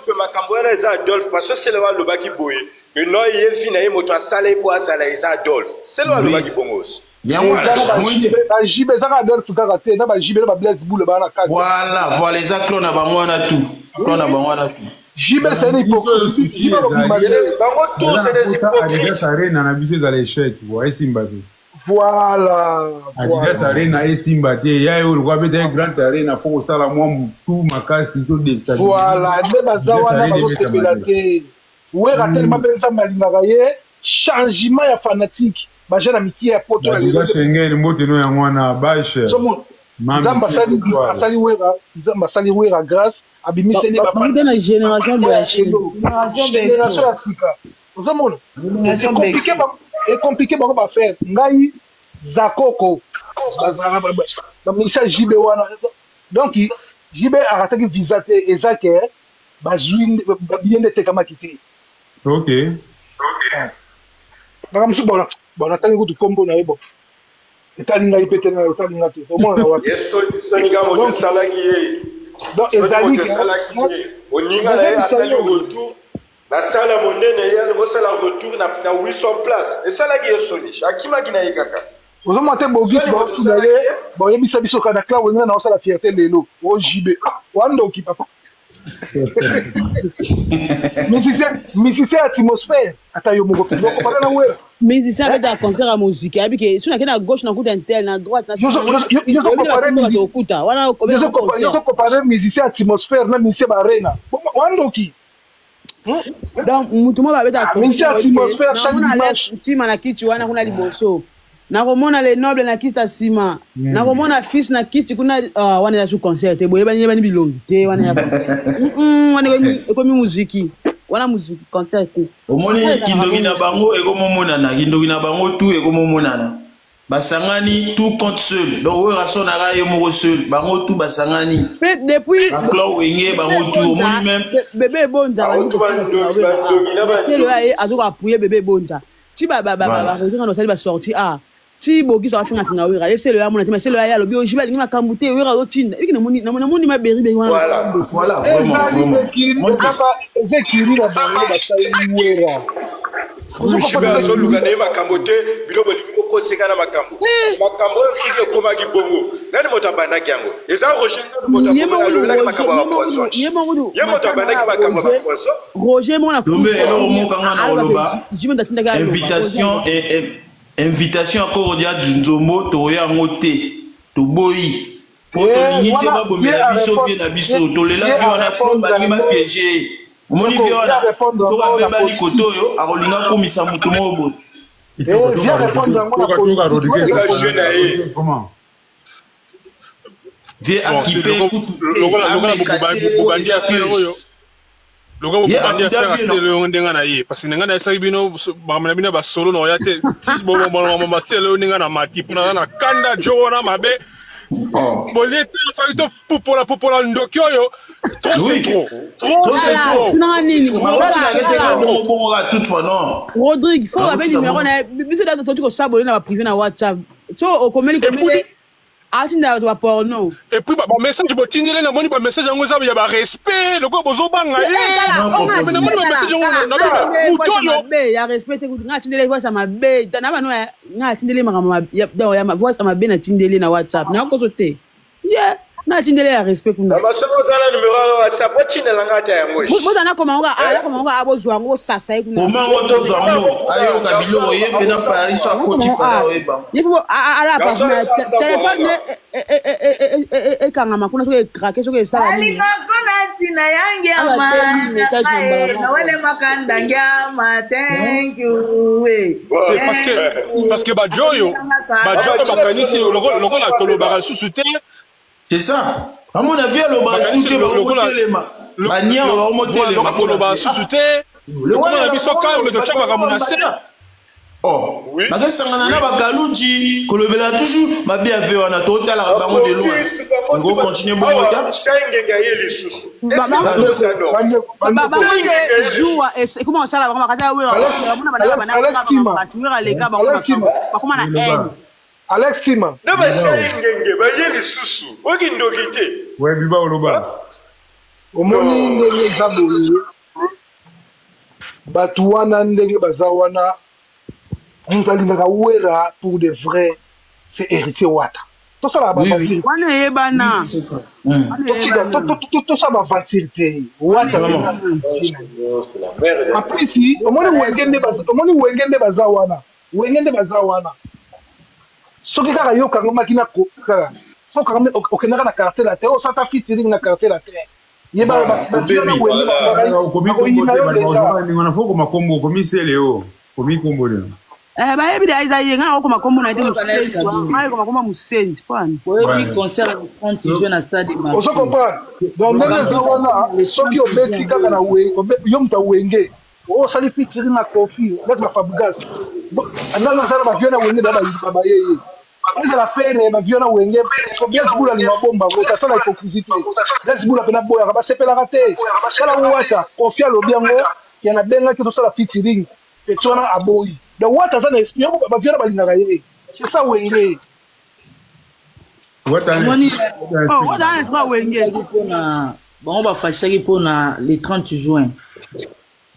que makambo na eza Adolphe parce que c'est le bagini boye que non il fina ye moto asala pour asala eza Adolphe c'est le bagini bongos. Voilà, voilà, les actes on a tout. Jibel c'est un hypocrite. Jibel tous c'est des hypocrites. Adidas Arena na biso za l'échec, ouais Simba. Voilà. Adidas Arena et Simba te ya yo kwa beta grand arena faut sala moi tout makasi to déstabiliser. Voilà, nde bazawana ba sepelate. Ouais tellement pensa malingaka ye changement ya fanatique. Ba jana miki ya poto la Adidas Schengen mbote no ya mwana bash. Zamba sali wera grâce abimise ne ba na génération de génération ya sika. Ozomona. C'est compliqué ba ba faire. Ngai zakoko. Ba misa jibe wana. Donc jibe arataki visa te ezake ba zwin ba bien de tekama kiti. OK. Ba msu bona. Bona tani kutu kombo na yebo. Etalinga ipete na etalinga te. Omona wa. Yeso soniga mo salaki ye. Donc ezali oninga na asali retour. La salle à monnaie, il y a retour na 800 places. Et ça, là, il y a Sonic. Akima qui n'a pas kaka. Vous avez monté Bogis, vous avez bon, il y a mis ça sur Kanakla, vous avez annoncé la fierté de l'eau. Oh, JB. Ah, Wando qui papa. Musicien atmosphère. Attends, yo mon copain. Donc, pas na ouais. Musicien avec un concert à musique. Abi que si on a à gauche, on a coup intel, à droite, Ils ont comparé musicien atmosphère, même musicien arena. Wando qui donc mutumo ba beta to atmosphère chaque dimanche tima na kiti wana kuna liboso na komona le noble na kiti sima na komona fils na kiti kuna wana ya su concert boye bani bani bilongi te wana ya wana ekomi muziki wana muziki concert omoni kindoki na bango ekomomonana kindoki na bango tout ekomomonana basangani tout compte seul donc oyo rasonaka ye moko seul bango tout basangani depuis clan wenge bango tout omoni même bébé bonja c'est le aye azo appuyer bébé bonja ti ba rejoindre notre ba sorti ti bogi so afinga finga wera c'est le amona ti c'est le aye alobi o jiba ni makambute wera o tinda ikine moni ma beri be voilà vraiment ezekiri la bango ba sai wera Franchement, so lukane makambote bilobo liko koseka na makambo. Makambo sike koma kibongo. Nani motabanda kyango. Eza rochendo motabanda la makambo ba poisson. Yemo tabanda makambo ba poisson. Roger mona tombe elo mokanga na oloba. Invitation à Korodia Junzomo toya ngote. Toboyi. Poto linite ba bomela biso bien na biso. Tolela vi wana to balingi ma piéger. Moni viola soka beba ni kotoyo akolinga komisa mutu mobo viens répondre comment viens équiper logo bobandi affaire asele ndenga na ye parce que ndenga na esaki bino bamana bino ba solo no ya te bon masele ndenga na mati pona na kanda jona mabe bolé te popola ndoki oyo trop c'est trop non nini toutefois non Rodrigue faut avoir numéro na biso da to ko sabole na ba privé na WhatsApp so o komeli atinda to porno et puis ba message botindele na moni ba message yango za ya ba respect loko bozo banga ye na moni ba message yango na mutoyo be ya respect ku ngatindele voice ma be na bano ngatindele makama ya ma voice ma be na tindele na WhatsApp na ko te yeah na tindele ya respect kuna ba so zana numéro ya WhatsApp otindela ngata yango mo na komanga abozwa ngo sasa kuna o mango to zango ayo kabilo ye pena Paris so akoti para weba yifo ala pa téléphone e kanga makuna so ke craquer so ke sala ni kona tina yange ama na wale makanda ngama thank you parce que ba joyo bakanisi loko la tolobara susu te. C'est ça. À mon avis, le bas sous le téléma. Bania va remonter le bas sous te. Le comment la biso calme de chaque ramonasser. Oh, oui. Ma sangana na bagaluji, kolobela toujours ma bien fait on a total la bango de loin. On va continuer bon temps. Comment ça la vraiment kada we Alex Tima. Na ba shari ngenge ba yeli susu. Oki ndokite. Ouais biba oloba. Omoni ndenge zabuli. Batuana ndenge bazawana. On va lui wera pour de vrai c'est héritier Wata. tout ça là bavantir wana yebana tout ça bavantir te wata en plus omoni wengende baza wana soki kaka yokanga makina kaka soki okendaka na quartier la terre osata featuring na quartier la terre bayebi da isaye nga okoma kombo na ite musenji nga okoma kombo musenji kwani oyebi concert 30 jeux na stade ozo comprendre donc ndenge eza wana soki obeti kaka na yo mutu awenge osali featuring na Kofi neti na Fabregas andanga asala bavio na wenge da bayeye ezala fere bavio na wenge Lesbula ni mabomba otasala hypocrisie te Lesbula pena boyaka basepelaka te sala wata Kofi alobi yango yana bengaki tosala featuring peti wana aboyi donc wata aza na esprit bavio na balingaka ye c'est ça wenge bango bafashaki mpona le 30 juin.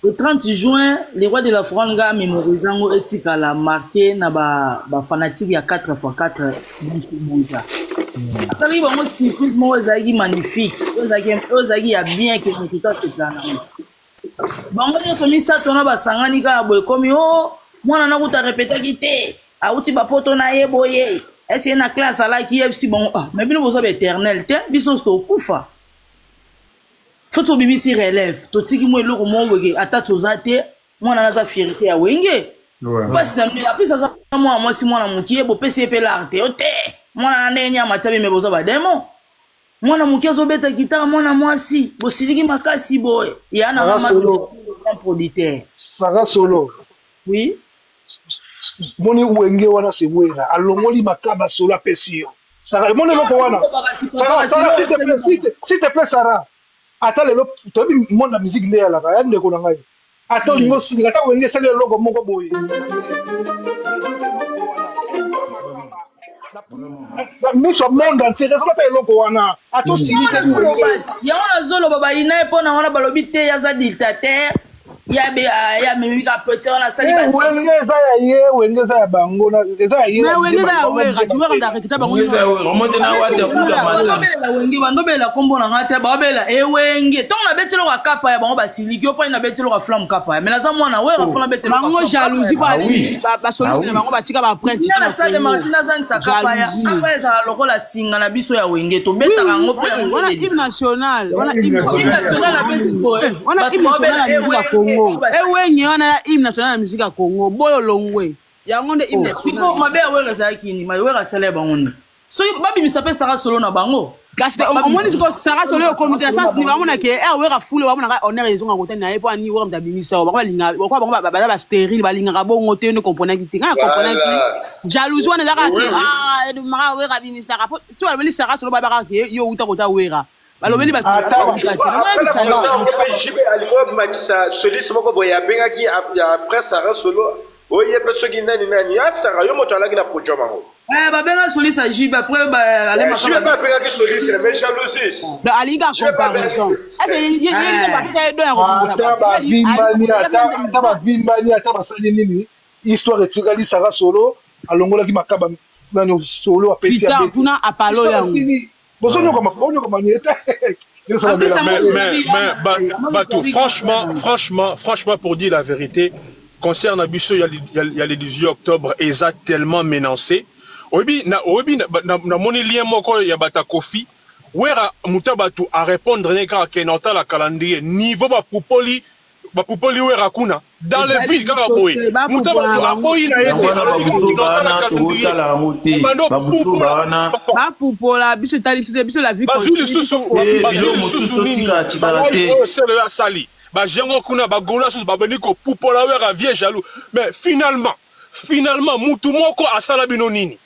Le 30 juin, les rois de la Franga mémorisant etikala marqué na ba fanatique ya 4x4 bonja. Asali bango surprise mo ezaki magnifique. Ezaki ya bien que tout ça c'est plan. Bango nyonso misato na basangani kaka boye komi oh mwana na kuta répéter te. Auti ba poto na ye boye. Essayer na classe ala ki FC bon mais bino bozo éternel te biso sto kufa. Faut que BBC relève. Tout ce qui est là, ata tozate, moi na za fierté ya wenge. Parce que après ça moi si moi na mukie bo PCP l'arte. Ote, moi na ndenya matabi me boza ba demo. Moi na mukie zo beta guitare moi na moi si, bo siliki makasi boy. Ya na mama producteur. Sara solo. Oui. Moni wenge wana se wera. Alongoli makaba solo pesio. Sara moni loko wana. Sara s'il te plaît Sara. Ata lelo tobi monde la musique ndé la ya ndeko na ngai ata lingo sili ata wenge sali logo moko boye la mise au monde entier ça pas logo wana ata sili te ya wana zolo baba ina pona wana balobi te ya za dictateur ya mimi ka petit wana sali ba wenge za ya bango na za ya na wenge za wera tu wera ndaka kitaba ngo wenge za wera remonte na wate kuta mata la wenge bandobela kombo na ngata babela wenge ton na betelo ka kapa ya bango basili kyo pa na betelo ka flamme kapa mais na za mwana wera fona betelo bango jalousie ba solution ba ngo batika ba print na stade Martina zang sa kapa ya za lokola singa na biso ya wenge to beta bango pe wana hymne national wana hymne national na beti boy wana hymne national ya Congo ewenye wana hymne national ya musique ya Congo boyo longwe yango nde hymne ko mabe awela za kini ma wera sala bango ni so babi misape Sara solo na bango kasi omoni ko Sara solo yo comité de sens ni bango na ke wera fule bango na honneur les zonga kote na epo ani wera mtabimisa bango linga kwa bango ba stérile balinga bongo te ne comprendre ki nga comprendre ki jalousie wana zaka de mara wera bimisa rapport tu alobeli Sara solo ba ba ke yo uta kota wera balobeli ba celui moko boye abengaki après Sara solo oye pe soki nani Sara yo moto alaki na produit mango babenga solis à Jibe après aller ma Jibe pas benga solis mais jalousie de aliga comparaison ata basali nini histoire etikali Sara solo alongolaki makaba nani solo apesi ya beti kuna apalo yango mais franchement pour dire la vérité concernant Abisso il y a le 18 octobre et ça tellement menacé obi na moni lien moko ya bata Kofi wera mutabatu a répondre neka kenota la calendrier niveau ba pupoli wera kuna dans les villes kaka boy mutabatu akoyi na yete ba pupola biso tali biso la vie continue c'est le sali ba jengo kuna ba gola sous ba beniko pupola wera vie jaloux mais finalement mutu moko asala bino nini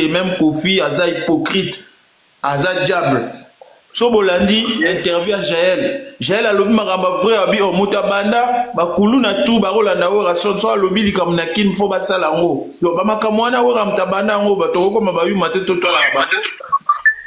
même Kofi aza hypocrite aza diable so bolandi interview à Jaël alobi makamba vrai abi omuta banda bakulu na tu bakolanda wera so alobi likam na kin fo basala ngo yo ba makamwana wera mtabanda ngo batoko ma bayu mate to tola ba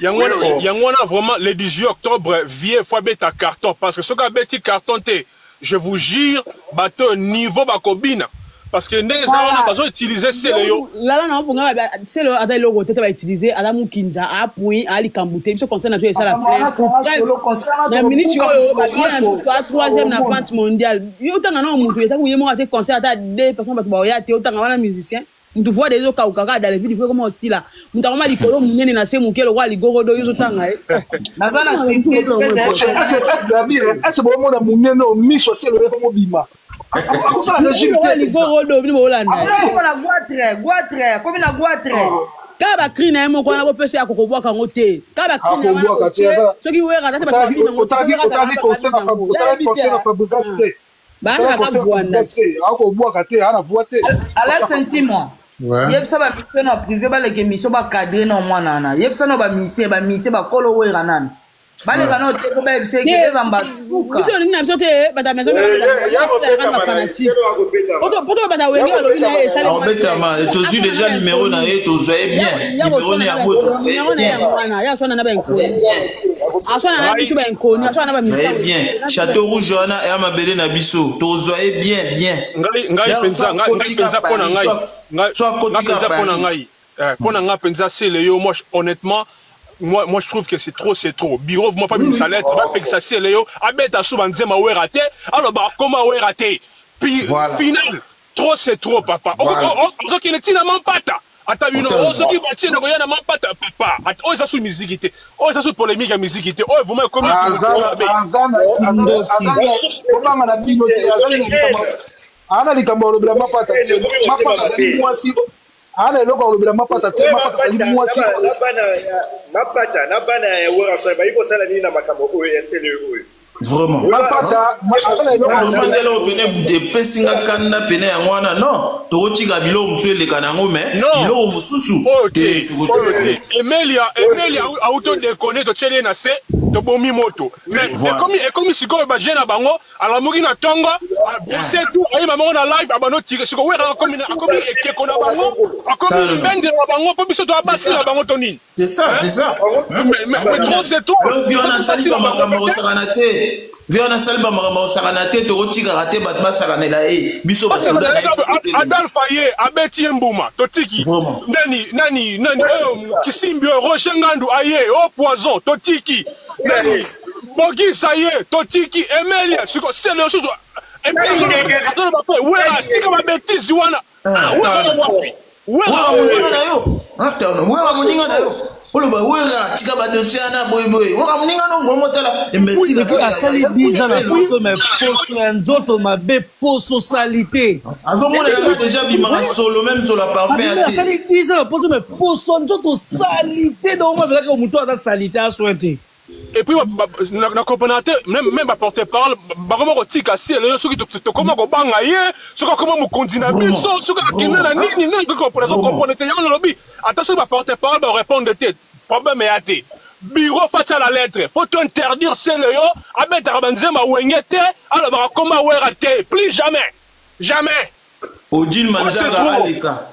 yangwana vraiment le 18 octobre vie fois beta carton parce que ce ka beti carton te je vous jure bateau niveau bakobina parce que ndenge ça on a besoin d'utiliser c'est yo là non pour nga c'est le ada logo tete va utiliser ada mukinja a point ali kambuté biso concerne na ça la plein na minute yo bien troisième na vente mondiale yo tanga na mutu yeta ku yemo ate concert ata 2 personnes ba ba ya te tanga wana musicien mutu voix des oka ukaka dans les vidéos comment otila mutu kama likolo munene na se mukelo kwa ligorodo yo tanga nazana simple est-ce bon mon munene o miso c'est le comme bima ligorodo bino bolanda la goitre comme la goitre kaba crine mo kwa na bopesa ya kokobwaka ngote kaba crine wana soki wera tata ba bina ngote bana ka vuanda akobwaka te ana vuate Alex Sentimo yebisa ba mission na privé ba leke mission ba cadrer na mwana na yebisa no ba mission ba kolo wera nana bale kana te ko ba yebisa ke ezamba suka biso ni na biso te bata maison poto bata wengi ba lobi na e sala beta ma tozu déjà numéro na e tozoe bien numéro na ya moto ya sona na ba enko asona na biso ba enko ni asona na ba mission bien Château Rouge wana ya mabele na biso tozoe bien ngai penza pona ngai pona ngai penza c'est le yo moi honnêtement moi je trouve que c'est trop bureau moi pas même salaire va faire ça c'est Léo abeta sous nzema we raté alors bah comment we raté puis final trop c'est trop papa on qui ne tient même pas ta ata bino on se qui bâti na koyana même pas ta papa on ça sous musique on ça sous polémique à musique oh vous me comment ana likambo lo bila mapata ana eloko olobela mapata te mapata sali mwasi na bana ya wera so ba iko sala nini na makambo oyo ya sele oyo vraiment mapata mandela opene bude pesinga kanda pene ya ngwana non tokotika bilo musu eleka nango mais bilo mususu te Emelia auto déconner to tchele na se to bomi moto mais comme siko ba jena bango ala mugi na tongo c'est tout ayi maman na live abano tire siko wera comme ekeko na bango comme bende na bango po biso to abasi na bango to nini c'est ça mais trop c'est tout viona sali ba makambo sakanate viona sali ba makambo sakanate to kotika rate bat ba sakanela biso ba Adolphe Aye abeti mbuma totiki nani kisimbi Roger Ngandu Aye au poison totiki nani Bogi Saye totiki Emelia siko c'est le chose Emelia atona ba pe wera tika ba bêtise wana wera muninga na yo oloba wera tika ba dossier na boy wera muninga no vraiment tala merci depuis à sali 10 ans na poso mais poso nzoto mabe poso salité azomona na déjà bimara solo même sur la parfait à sali 10 ans poso mais poso nzoto salité donc on va que muto ata salité a souhaité et puis na componente même ba porter parole ba comment rotika si le soki to comment ko banga ye soki comment mo continue biso soki akina na nini nini ko componente ya no lobby attention ba porter parole ba répondre tête problème est até bureau fatia la lettre faut interdire c'est le yo abeta banzema wengete alors ba comment wera té plus jamais Odile Manzara aleka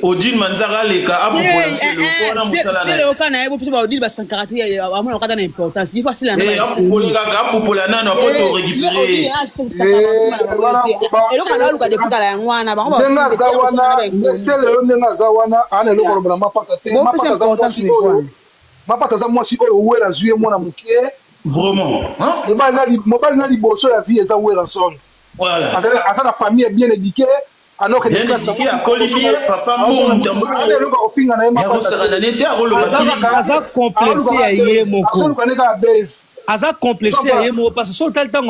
Odile Manzara aleka apo policier le kona musala c'est le kana ebo piso ba Odile ba sankarate amona okata na importance il faut facile na apo polika apo polana na po to récupérer et le kana luka de pukala ya ngwana ba ba c'est le ndenga zawana ana eloko olobela mapata te mapata za mwasi oyo wera zuye mwana mukie vraiment mobali na liboso ya vie eza wera son voilà ata na famille bien éduquée alors que bien éduqué à Colibie papa mon aza complexé ya ye moko aza complexé ya ye moko parce que sur tel temps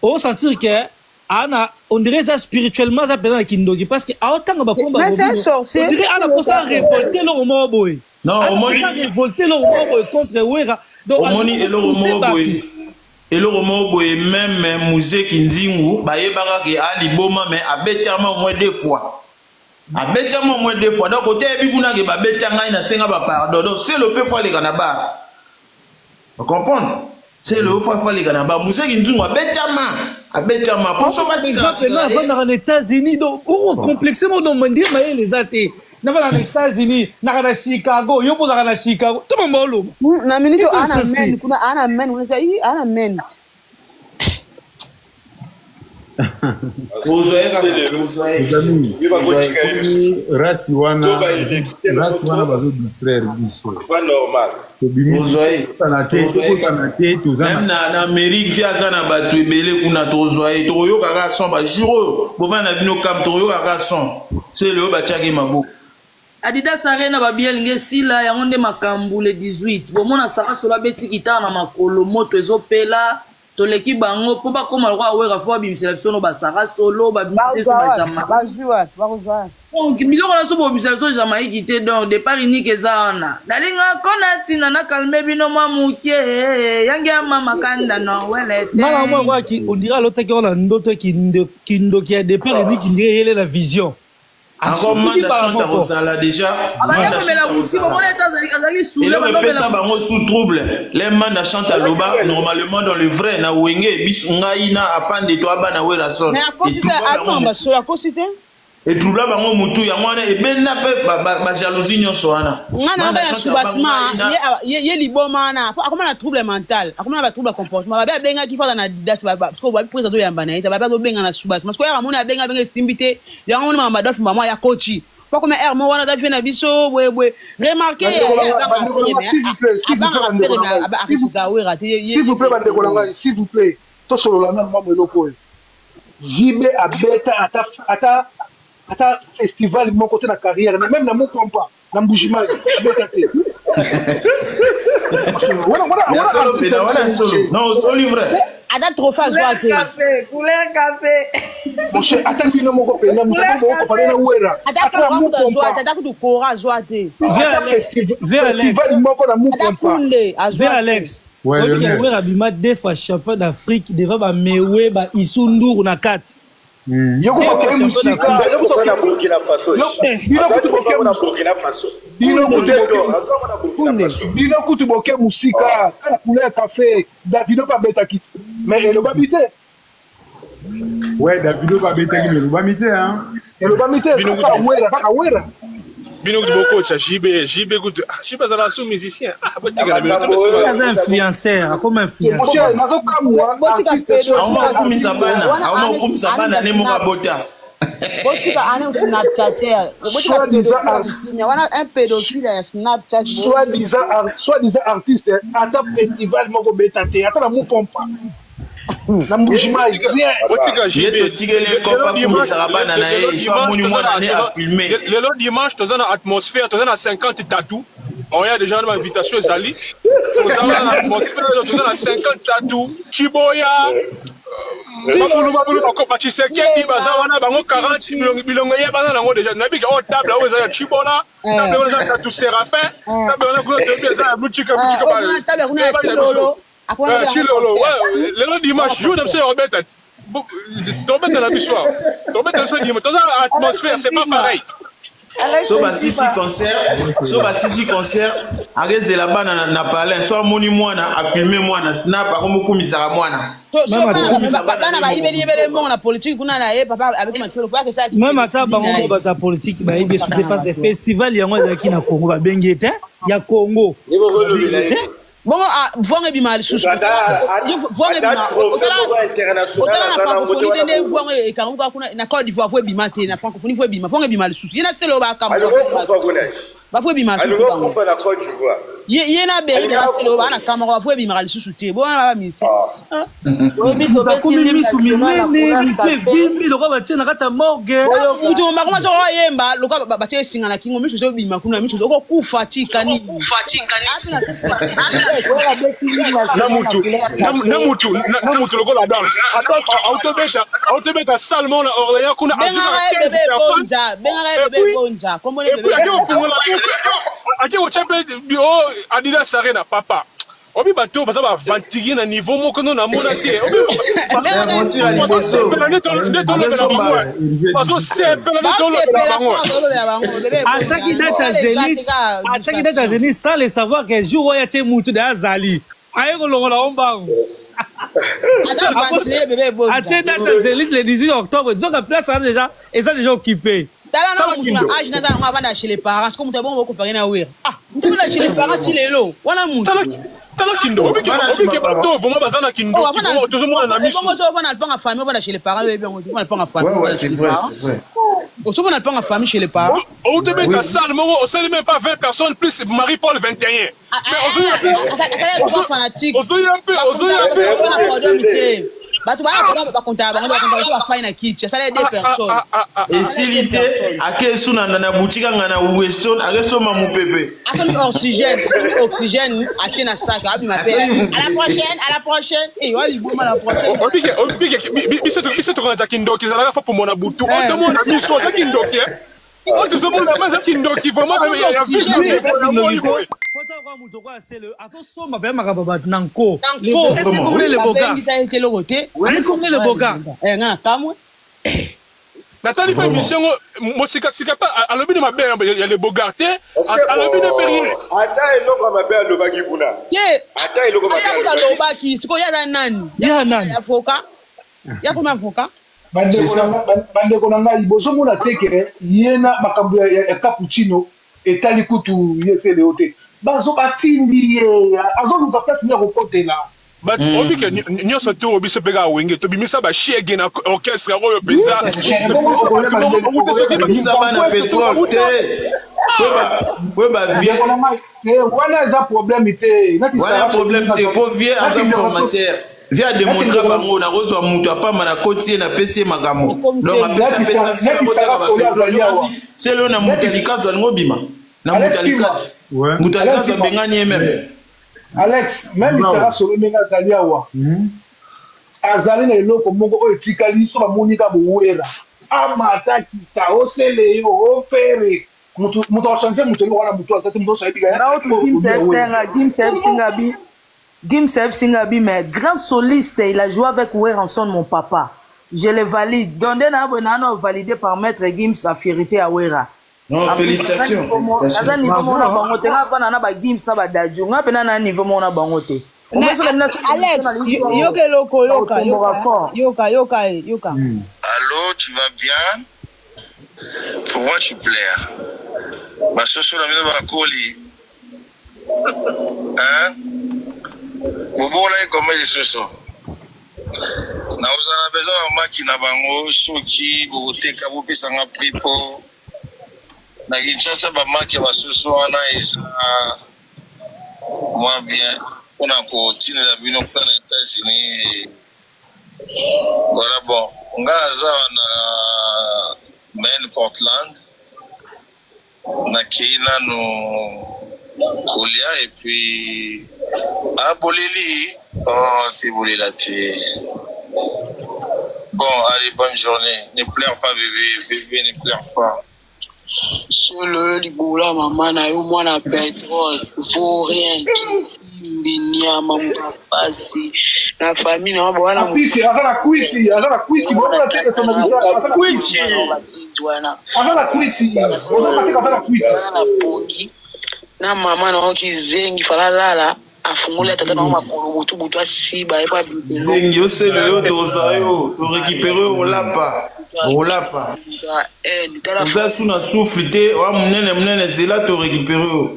on sentir que ana on dirait ça spirituellement ça pendant kindoki parce que a autant ba combat on dirait ana pour ça révolter le moment boy non au moins révolter le moment boy contre wera donc au moins et le moment boy et le moment boy même musée kinzingu ba yebaka ke ali boma mais abetama moins 2 fois abetama moins 2 fois donc côté bi kuna ke ba betanga ina senga ba pardon donc c'est le peu fois les kanaba vous comprenez c'est le fois les kanaba musée kinzingu abetama pour ça va dire dans les États-Unis donc on complexement donc mendir mais les athées dans les États-Unis na Chicago yo poza na Chicago tout monde na minute ana men kuna ana men Rasi wana bazo distraire biso. Pas normal. Même na Amérique via ça na batu ebele kuna tozoye toyo kaka son ba juro bova na bino kam toyo kaka son c'est le ba tchaki mabo Adidas Arena babiel sila yango nde makambu le 18 bomona saka sola beti kita na makolo moto ezopela toleki bango po bakoma lokwa awera fo bimisela biso no basaka solo babimisela ba jama bazwa bazwa donc miloko na so bobimisela biso Jamaïque te donc départ unique ezana dalinga kona tina na calme bino mamukie yange mama kanda no wele te mama moi quoi qui on dirait l'autre qui on a ndoto kindo qui a départ unique ndire yele la vision. Encore manda chanta rosala déjà. Manda chanta rosala. Et là on peut ça bango sous trouble. Les manda chanta loba normalement dans le vrai na wenge bis ngai na afin de toi bana wera son. Mais à cause de attends ba sur la cosité. Et trouble bango mutu ya mwana e benna pe ba jalousie nyonso wana. Ngana ba subasma ye liboma na akoma na trouble mental. Akoma na trouble comportement. Ba benga ki fa na Adidas ba parce que ba président to yamba na ita ba benga na subasma. Parce que ya mona benga simbité ya ngona mama dof mama ya coach. Pas comme hermo wana da na biso we remarquez s'il vous plaît bande kolanga s'il vous plaît to solo la na mama eloko jibe abeta ata festival mon côté na carrière même na mon compas na mbujima abeta te voilà solo non solo vrai ada trophée joie couleur café mon cher attends que mon copain na mutako ko pale na wera ada ko da joie ada ko kora joie te festival mon ko na mon compas Alex ouais le abima deux fois champion d'Afrique devant ba mewe ba Isunduru na 4 Yoko bakere musika yoko na Burkina Faso Dino kuti boke musika kana couleur café Davido pas beta kit mais le babité ouais Davido pas beta kit mais le babité hein le babité kaka wera Bino beaucoup de JB goûte JB ça la sous musicien influenceur comme influenceur soi-disant artiste ata festival moko beta te ata na mu pompa na mbujima le long dimanche tu as une atmosphère tu as une 50 tatou on y a déjà une invitation Zali tu as une atmosphère tu as 50 tatou Chiboya bakulu bakopa Tshisekedi baza wana bango 40 bilongo ya bana nango déjà nabika o table o za Chibola table o za tatou Séraphin table on a couleur de ça buchika ba table kuna Chilolo Chilolo le long dimanche jour de Robert tombé dans la histoire tombé dans ce dimanche dans l'atmosphère c'est pas pareil so ba sisi concert arrêtez là-bas na palais so moni mwana a filmer mwana snap akomukumisaka mwana bana ba ibeli mon la politique kuna na ye papa avec Makelo quoi que ça même ata bango ba politique ba ibe sous dépasse festival yango ezaki na Congo ba bengete ya Congo bon vonger bima lisusu vonger bima otala na francophonie tende vonger ekanguka kuna na Côte d'Ivoire bima te na francophonie bima vonger bima lisusu yena selo ba kambo ba bima yena be na selo ba na kamera ba bima lisusu te bon ba misi ba komi misu minene mpe vimbi lokwa batie na kata morgue mutu makoma so yemba lokwa batie singa na kingo misu so bima kuna misu so kufa tikani na mutu lokola danse autobeta salmon na Orléans kuna azuka 15 personnes ake ochape Adidas Arena papa obi bato baza ba vantigi na niveau moko no na mona te obi ataki data zénith sans le savoir que jour oya tie mutu de azali aye kolongola ombango atie data zénith le 18 octobre donc la place est déjà occupée Dans âge, chez les parents, comme tu as bon comparer na ouir. Ah, tu tu la chez les parents chilelo wana mu tala kindo obike bato vraiment bazana kindo tout le monde na miso on a pas en famille on va chez les parents on a pas en famille ouais c'est vrai on a pas en famille chez les parents on te met ta salle on sait même pas 20 personnes plus Marie-Paul 21 mais on fanatique bah tu vas compter va faire une kitchen ça les deux personnes et s'il était à quel suna na boutique ngana Weston avec son mamou pépé oxygène à tiena sac à la prochaine et ouais il boum à la prochaine biso to kana kindoki za la fa pour mon abutu on te mon ami so kindoki on te so mon ami kindoki vraiment Nathalie fait mission mo sika pas à l'objet de ma belle il y a les bogarté à l'objet de Périn ata eloko mabe alobaki kuna ata eloko mabe alobaki siko ya nani avocat ya comme avocat bande konanga liboso mona teke yena makambo ya cappuccino etali kutu yefele ote bazo batindi azo luka place ni kokotela but obike nyonso to obiso peka wenge to bimisa ba shege na orchestre oyo penza bimisa bana pétrole te faut ba vie wana za problème te wana problème te po vie aza formateur via démontrer bango na rozwa mutu apamba na kotie na pesi makambo donc apesa c'est le na mutalika zwa ngobima na mutalika zwa bengani ememe Alex, même il sera sur le méga Zaliawa. Azali na eloko moko o etikali so ba monika bouera. Amata kita osele yo ofere. Mutu changer mutu wana mutu asati mutu sa ebiga. Na Gim Singabi mais grand soliste, il a joué avec Weranson mon papa. Je le valide. Dondé na bonano validé par maître Gims la fierté à Wera. Non, félicitations. Alex, yoka. Allô, tu vas bien? Pourquoi tu pleures? Ma soso la mine va coller. Hein? Bobo là comment les soso? Na uzana besoin de makina bango soki boteka bopesa nga prix pour na Kinshasa ba match ba soso wana isa moi bien on a continué la bino kwa na États-Unis voilà bon ngaza na main Portland na Kina no Kolia et puis à Bolili oh t'es Bolila t'es bon allez bonne journée ne pleure pas bébé ne pleure pas. Solo libola mama na yo mwana pétrole vaut rien binia mamu pasi na famille na bwana kwiti azala kwiti bwana teke tona bitwa kwiti azala kwiti azala kwiti na pongi na mama na okizengi falalala afungula tata na makolo butu asiba epa zengi osele yo tozwa yo to récupérer on l'a pas vous êtes sous la souffle te wa munene zela to récupérer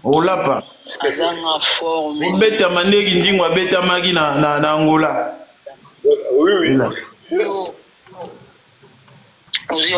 on l'a pas azanga forme beta mandeki ndingwa beta maki na Angola oui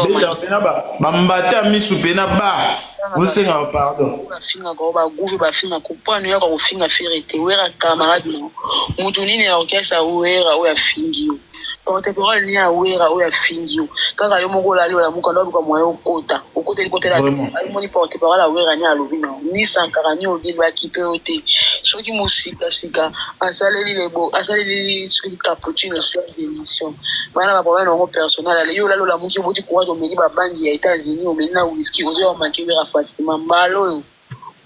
beta pena ba mbata misu pena ba usenga pardon bafinga ko ba guve bafinga ko pano ya ko finga ferete wera camarade no mutu nini ya orchestre wera o ya fingio porte-parole ni ya wera o ya fingio kaka yo moko la lio la mukanda luka moyo okota côté la ay moni porte-parole wera ni alobina ni sankarani odi ba kipe ote soki musika sika asaleli lebo asaleli soki cappuccino sur d'émission bana ba problème no personnel yo la la muki boti ko wato meli ba bandi ya États-Unis o meli na whisky o yo manki wera fatima mbalo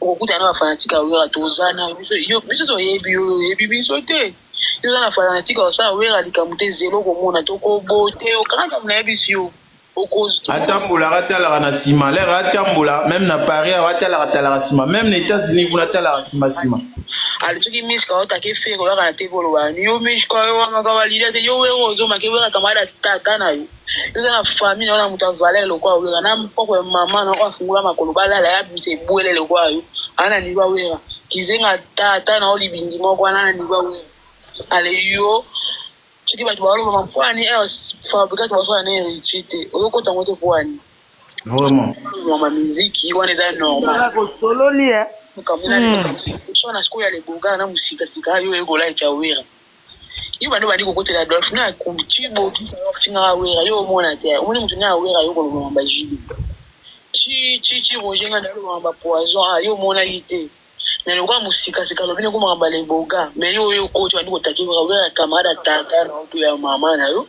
okuta na fanatika wera tozana yo biso yebi biso te yo na fanatika osa wera likamute zelo ko mona toko bote o kanga mna yebisio atambula ratala na sima le ratambula même na Paris ratala sima même les États-Unis vous ratala sima ali tuki miska otake fero ya kana tebolo ba ni yo miska yo wanga kabalile te yo wero zo makebera kamada tata na yo na famille na muta valeur lo kwa wera na mpoko mama na kwa fungula makolo bala la ya bite bwele lo kwa yo ana niba wera kizenga tata na oli bindi moko ana niba wera ale yo chiki ba tubalo ba mpwani fabrika tubalo na richite oloko tango te pwani vraiment mama muziki wana da normal ko solo li kamina so na sko ya le bonga na musika sika yo ego la cha wera yo bano bani ko kote la Adolphe na kumbichi bo tu finga wera yo mona te umuni mtu na wera yo ko mamba jibi chi rojenga na lo mamba poison yo mona yite na lo kwa musika sika lo bine ko mamba le bonga me yo ko tu andiko takiwa wera kamera tata na mtu ya mama na yo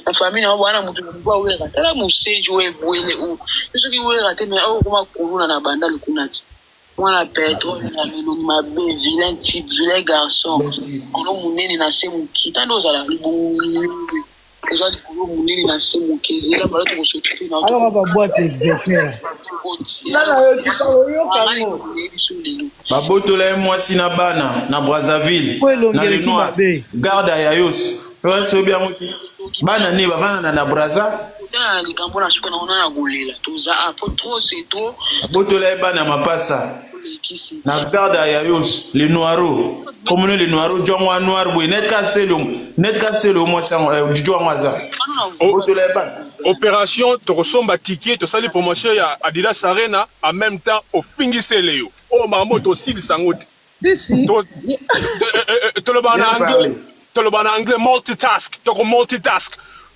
na famille na bwana mtu kwa wera tala museji we bwele u yeso ki wera te me au kuma kuruna na banda lukunati mwana petro na meloni mabe vilain type vilain garçon kolo munene na semu kitando za la libu ezali kolo munene na semu kizela baloto ko sotutu na alors ba boîte exemplaire nana yo kitalo yo kamo babotola mwasi na bana na Brazzaville na le noir garde ya yos so bien muti bana ne bavana na Brazza na likambo na suka na ona golela toza apo trop c'est trop botola bana mapasa na garde ya yos le noiro comme le noiro jongwa noir boy net ka selo mo sang du jongwaza botola bana opération to resomba ticket to sali promotion ya Adidas Arena en même temps au fingisele yo o mamoto sil sangote d'ici to le bana anglais multitask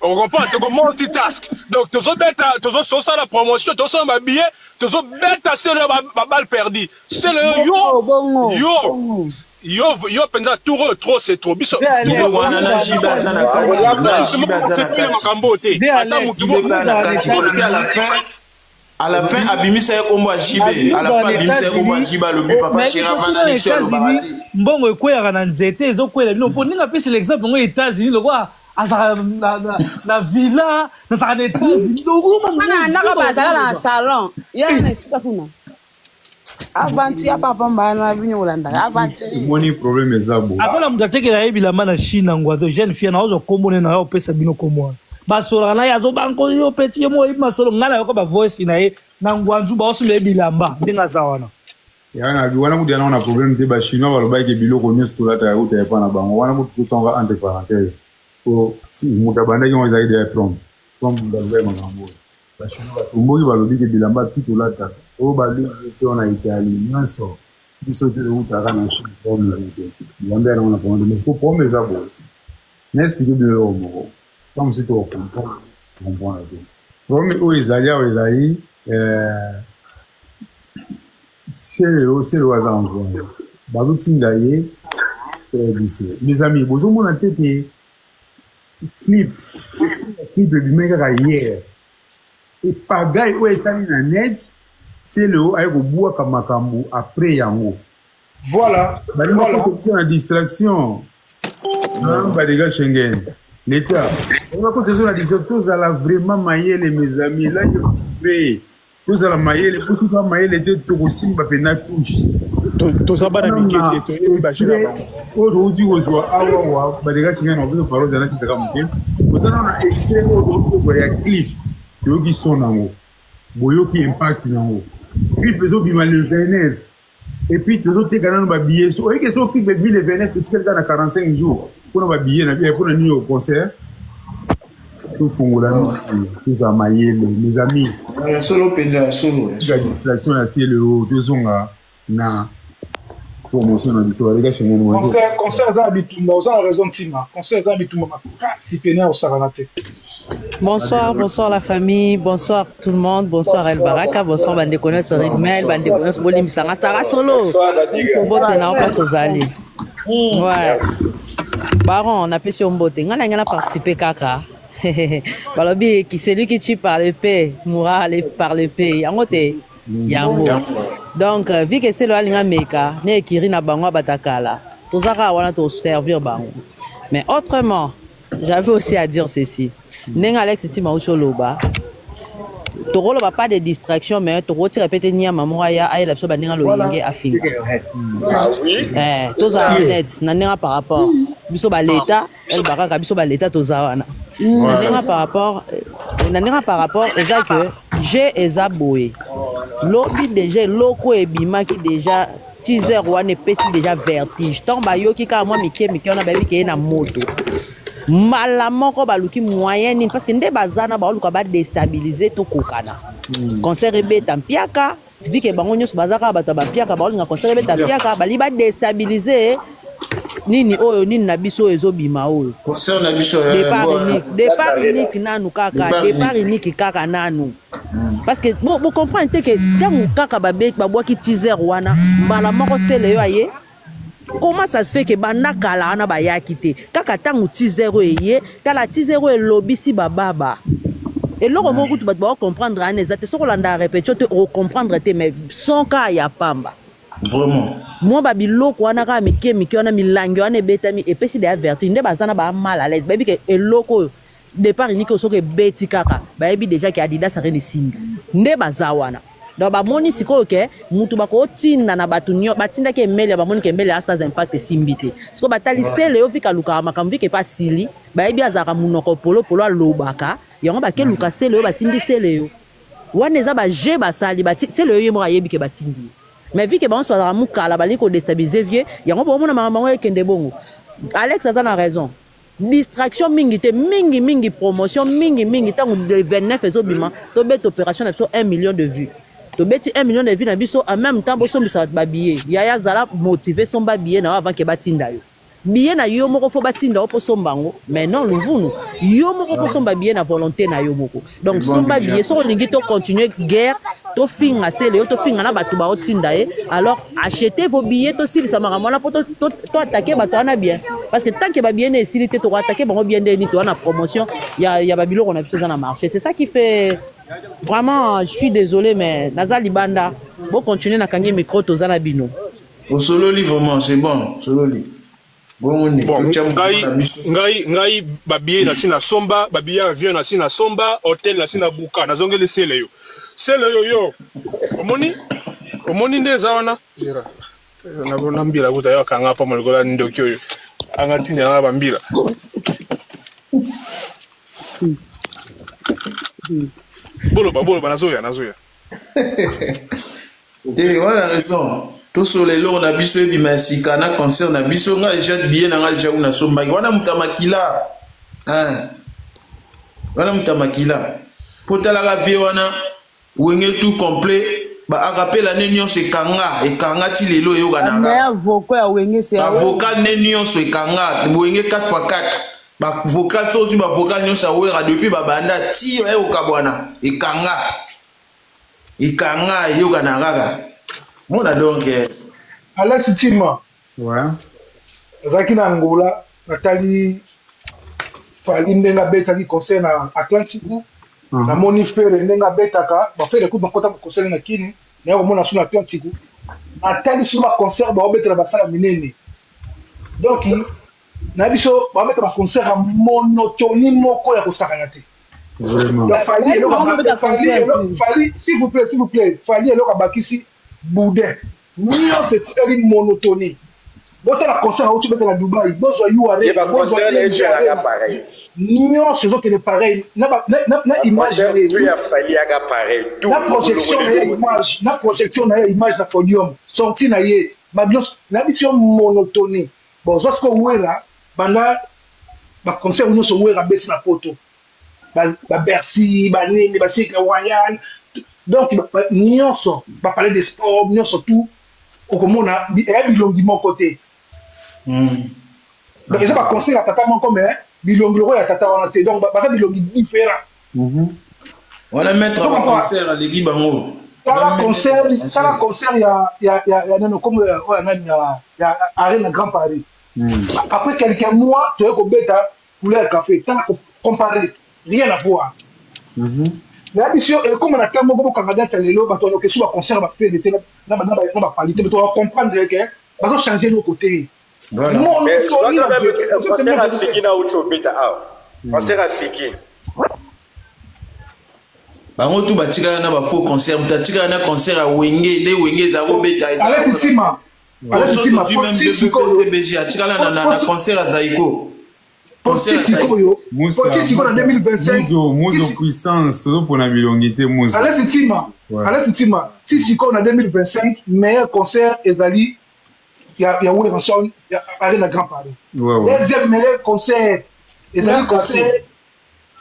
on comprend to multitask donc to so beta to so ça la promotion to so ma billet to so beta c'est le balle perdu c'est le yo penza trop c'est trop biso wana na shiba sana kambote ata mutu à la fin abimisa kombo ajibe à la fin abimisa kombo ajiba lobi papa chira vana ni seul barati mbongo ekweyaka na nzete ezokwela bino mpo ninga pesi l'exemple ngo États-Unis lokwa azaka na villa nazaka na États-Unis ana ndaka bazala na salon yana esika kuna avanti ya papa mbana binyo kolanda avanti moni problème ezabo afala mutu atekela yebilamba na Chine ngwato jeune fille na ozo kombone na yo pesa bino komwana basolaka na ye azobanko yo peti ye mo yebi masolo ngana yoko bavoice na ye na ngwanzu baosula yebilamba ndenge aza wana wana mutu yana wana problème te bachinois balobaki biloko nyonso tolata ya uta epa na bango wana mutu tosanga entre parenthèse po si mutu abandaki ngo ezalaki deya trompe balobai makambo bachinois batomboki balobiki bilamba tu tolata oyo balingi te wana italie nyonso biso te eutaka na chine pome bilamba yango na pomade mais po pome eza boye na explike bino eloko moko comme si tu comprends bien. Comme où ils allaient, c'est le hasard. Babou Tingaye, mes amis, vous avez mon tête clip du mec hier. Et pagaille où est allé dans net, c'est le haut avec au bois comme Makambu après Yango. Voilà. C'est une distraction. Non, pas des gars Schengen. L'État, on va compter sur la discussion, tous à la vraiment mailler mes amis, là je vais tous à la mailler, les petits pas mailler les deux tours aussi, ma peine à couche. Tout ça, aujourd'hui, on voit, les gars, c'est un peu de parole de la qui vous allez en extrait, aujourd'hui, on voit un clip, de qui sont en haut, boyo qui impact en haut. Clip, ils ont bien le 29. Et puis, tous les autres, ils ont habillé. Vous voyez que ce clip est le 29, tu sais, dans 45 jours. Pour nous habiller, pour nous au concert. Tout fond, tout ça, mes amis. Solo Penja, solo. La distraction, c'est le haut, deux ans, na promotion, na biso, les gars, chez nous. Concert, ça habite, on a raison de Sima. Concert, ça habite, on a si pénal au Saranate. Bonsoir la famille, bonsoir tout le monde, bonsoir El Baraka, bonsoir Bande Connaisseurs Ridmel, Bande Connaisseurs Bolim Sanga, Stara Solo. Bon, t'es là, on passe aux allées. Ouais. Baron, on a pu sur Mbote. On a participé kaka. Balobi, c'est lui qui tue par le paix, mourra par le paix. Yangote, yango. Donc, vu que c'est le Alinga Meka, ne kiri na bango batakala. Tout ça, on a tout servir bango. Mais autrement, j'avais aussi à dire ceci. Nenga Alex Tima Ucholoba. Toro va pas de distraction, mais Toro tu répètes ni à maman ya aïe la soba nenga loyenge afin. Ah oui. Tout ça net, nanenga par rapport. Biso ba l'état, El Baraka biso ba l'état tout ça wana. Nanenga par rapport, exact que j'ai Ezaboé. lobi déjà loko ebimaki déjà teaser wana epesi déjà vertige ntango bayoki kaka mwa mike wana bayebi keye na moto mbala moko baluki moyen nini parce que nde baza na baoluka badestabilize tokokana concert ebeta mpiaka vi ke bango nyonso baza kaka bato ya bampiaka baolinga concert ebeta mpiaka bali badestabilize nini oyo nini na biso oyo ezobima oyo concert na biso départ unique nanu kaka départ unique kaka nanu parce que bo comprendre te que ntango kaka babwaki teaser wana mbala moko stele yo aye comment ça se fait que banda kala wana bayaki te kaka ntango teaser oyo eye tala teaser oyo elobisi bababa eloko moko kutu bato baocomprendre ana eza te soki olanda répétition te ocomprendre te mais son ka ya pamba vraiment moi babiloko wana kaka mike wana milangi wana ebetami epesi de avertir nde baza na mal à l'aise bayebi ke eloko oyo départ unique soki ebeti kaka bayebi déjà ke Adidas arene simbi nde baza wana donc bamoni sikoyo ke mutu bakotinda na bato nyo batindaki emele bamoni ke emele asas impact simbi te siko batali sele yo vika lukaka makambo vike pa sili bayebi azalaka munoko polopolo alobaka yango bakeluka sele yo batindi sele yo wana eza baje basali sele yo ye moko ayebi ke batindi mais vu que bon soit dans mukala bali ko déstabiliser vieux yango bo mona mamango ekende bongo Alex a na raison distraction mingi te mingi promotion mingi tango de 29 ezobima to bet opération na biso 1 million de vues to beti 1 million de vues na biso en même temps bo sombisa ba billet yaya zala motiver son ba billet na avant que batinda yo billet na yo moko fo batinda opo sombango mais non luvunu yo moko fo somba billet na volonté na yo moko donc somba billet so lingi to continuer guerre to finga sele yo to finga na bato ba otinda ye alors achetez vos billets to sili samara mona po to attaquer bato wana bien parce que tant que ba billet na sili te to attaquer bango bien deni to na promotion ya ba biloko na biso za na marché c'est ça qui fait vraiment je suis désolé mais naza libanda bo continuer na kangi micro to za na bino au solo vraiment c'est bon solo li bon ngai babiye na sina somba babiye avion na sina somba hotel na sina buka na zongeli sele yo omoni nde zawana zira na mbila buta yo kanga pa molgola ndoki oyo angatini na bambila bolo nazoya te wala raison tout sur les lots na biso ebi masika na concert na biso nga déjà bien na nga déjà una sombaki wana mutamakila wana mutamakila potala ka vie wana wenge tout complet ba rappela ne nyonso ekanga ti lelo yo kana na avocat ya wenge c'est avocat ne nyonso ekanga wenge 4x4 ba vocal so tu ba vocal nyonso awera depuis ba banda ti yo kabwana ekanga yo kana kaka mona donc Alex Tima ouais zaki na Angola natali fali ndenga beta ki concert na Atlantique na moni fere ndenga beta ka ba fere ku bakota concert na kini na ko mona suna Atlantique natali suma concert ba obeta ba sala minene donc na biso ba mettre ba concert en monotonie moko ya kosakana te vraiment fali s'il vous plaît fali eloko bakisi boudin niyo c'est une monotonie bota la concert au tibet na Dubaï bozo yuare ba concert les pareil niyo c'est que le pareil na image tu ya fali aga pareil tout na projection na image na podium sorti na ye mabios na vision monotonie bozo ko wera bana ba concert nous so wera besi na poto ba Bercy ba nini ba Cycle Royal donc nyonso ba parler de sport nyonso tout okomona bilongi mon côté donc ça va conseiller à tata mon comme bilongi le ya tata wana te donc ba bilongi différent on va mettre un concert à l'équipe bango ça concert ya non comme ya Arena Grand Paris après quelques mois tu vas beta couleur café ça comparer rien à voir la mission et comme on a tellement beaucoup Canada c'est le bateau que sur concert va faire était na ba qualité mais tu vas comprendre que va changer nos côtés voilà mais concert à Fiki na ucho beta concert à Fiki bango tout batika na ba faux concert mutatika na concert à wenge les wenge za ko beta Alex Tima même de CBG atika na concert à Zaiko Posti sikoyo na 2025 Muzo puissance toujours pour la milongité Muzo Alain Tima si sikoyo na 2025 meilleur concert ezali ya Wilson ya Arena Grand Paris deuxième meilleur concert ezali concert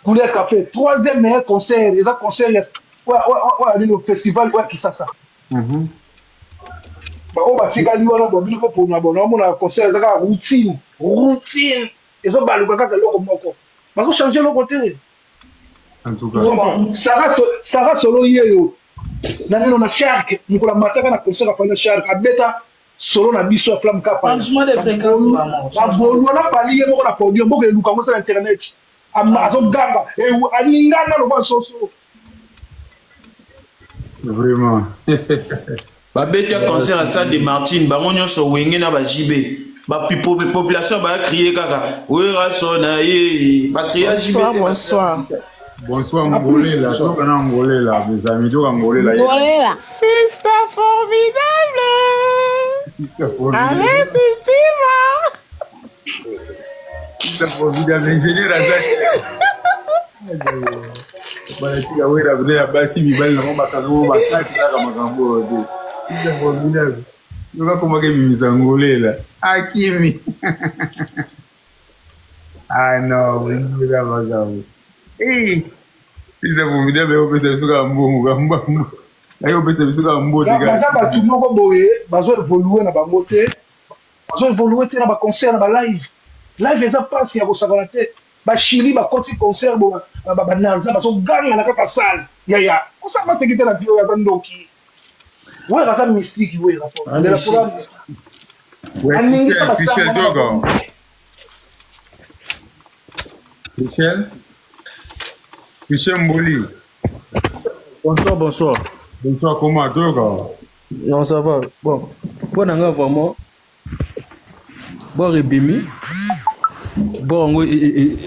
Couleur Café troisième meilleur concert ezali concert ouais le festival ouais Kisasa on va tirer lui on va venir pour nous on a concert ezali routine ils ont balu kaka loko moko ba ko changer le côté en tout cas Sarah solo yeyo nani na shark nikola mataka na concert à shark abeta solo na biso flamme kapa changement de fréquence ba bolu na pali ye moko na podium moko eluka ngo sur internet azo ganga e alingana lo ba soso vraiment ba beta concert à Stade de Martine ba ngonyo so wenge na ba jibe ba population ba crier kaka wera sona ye ba crier jibe bonsoir Ngolé là to kana Ngolé là mes amis to Ngolé là Ngolé là Sister formidable Allez Sister formidable ingénieur Azak bana tika wera bana basi bibali na mama kango basaki kaka makambo de Sister formidable Yoka koma ke mimisa Ngolé là Akimi ah non oui là makambo Sister formidable yo pesa bisuka mbongo gamba ayo pesa bisuka mbote ga baza batu moko boye bazo évoluer na bangote bazo évoluer te na ba concert na ba live eza passe ya kosakana te ba chili ba koti concert bo ba naza bazo ganga na kaka salle ya kosa ba sekite na video ya bandoki ouais raza mystique ouais rapport de la programme Michel Dogo Michel Mboli. Bonsoir. Bonsoir, comment Dogo? Non, ça va. Bon, pour nous vraiment, bon rebimi, bon et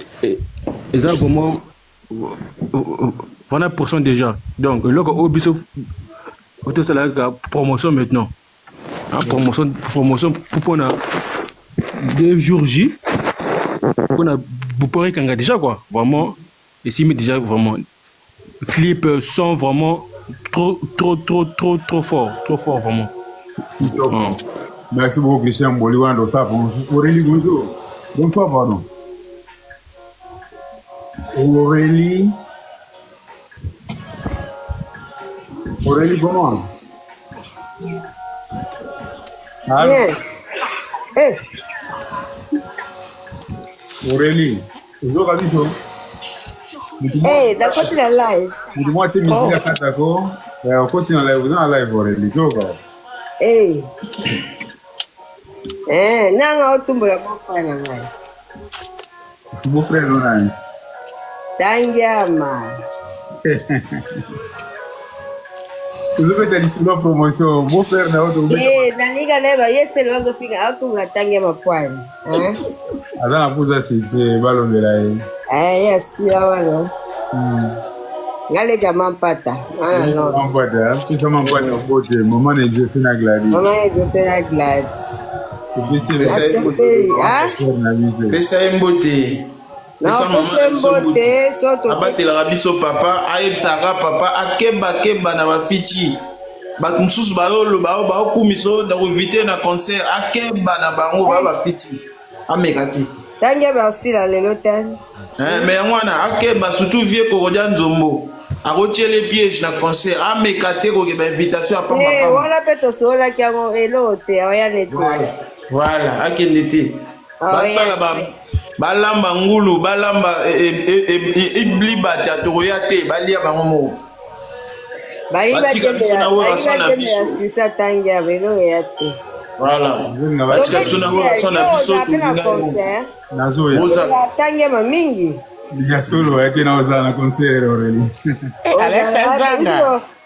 ça vraiment, voilà % déjà. Donc là, au biso, au c'est la promotion maintenant. Hein, promotion pour nous 2 jours J. Pour nous pour déjà quoi, vraiment. Et si mais déjà vraiment clip sont vraiment trop fort vraiment. Merci beaucoup Christian Mboli wana ça pour Aurélie bonjour. Bonsoir pardon. Aurélie comment? Aurélie, Zoga Bito. D'accord, tu es live. Dis-moi, tu es musique à Katako. On continue en live. Vous êtes en live, Aurélie. Nanga otumbola mon frère. Mon frère, non, non. Tangiama. Vous avez dit sur la promotion. Mon frère, n'a pas de. Naniga neba, yes, le vaso finga. Autunga Tangiama poine. Adana pouza c'est ballon de la. Yes, là, Ngale kama mpata. Mampata, pisa mampata bote, mama na Josephine na Gladys. Mama na Josephine na Gladys. Pesa embote. Pesa embote, soto. Abatela biso papa, ayebsaka papa akeba na bafiti. Ba mususu balolo ba okumiso da inviter na concert akeba na bango ba bafiti. Amekati. Tangia merci la lelo tan. Mais mwana akeba surtout vieux Korodia Nzombo. A retirer les pièges na concert a mekate ko ke invitation pa papa. Wala peto sola kyango elote aya neto. Voilà, akenete. Basala ba lamba ngulu, balamba ibliba ta toyate balia bango. Batika sona wora sona biso. Sisa tangia belo yate. Voilà. Batika sona wora sona biso concert. Nazo ya. Tangia mamingi. Dia solo yake na ozana concert Aurélie.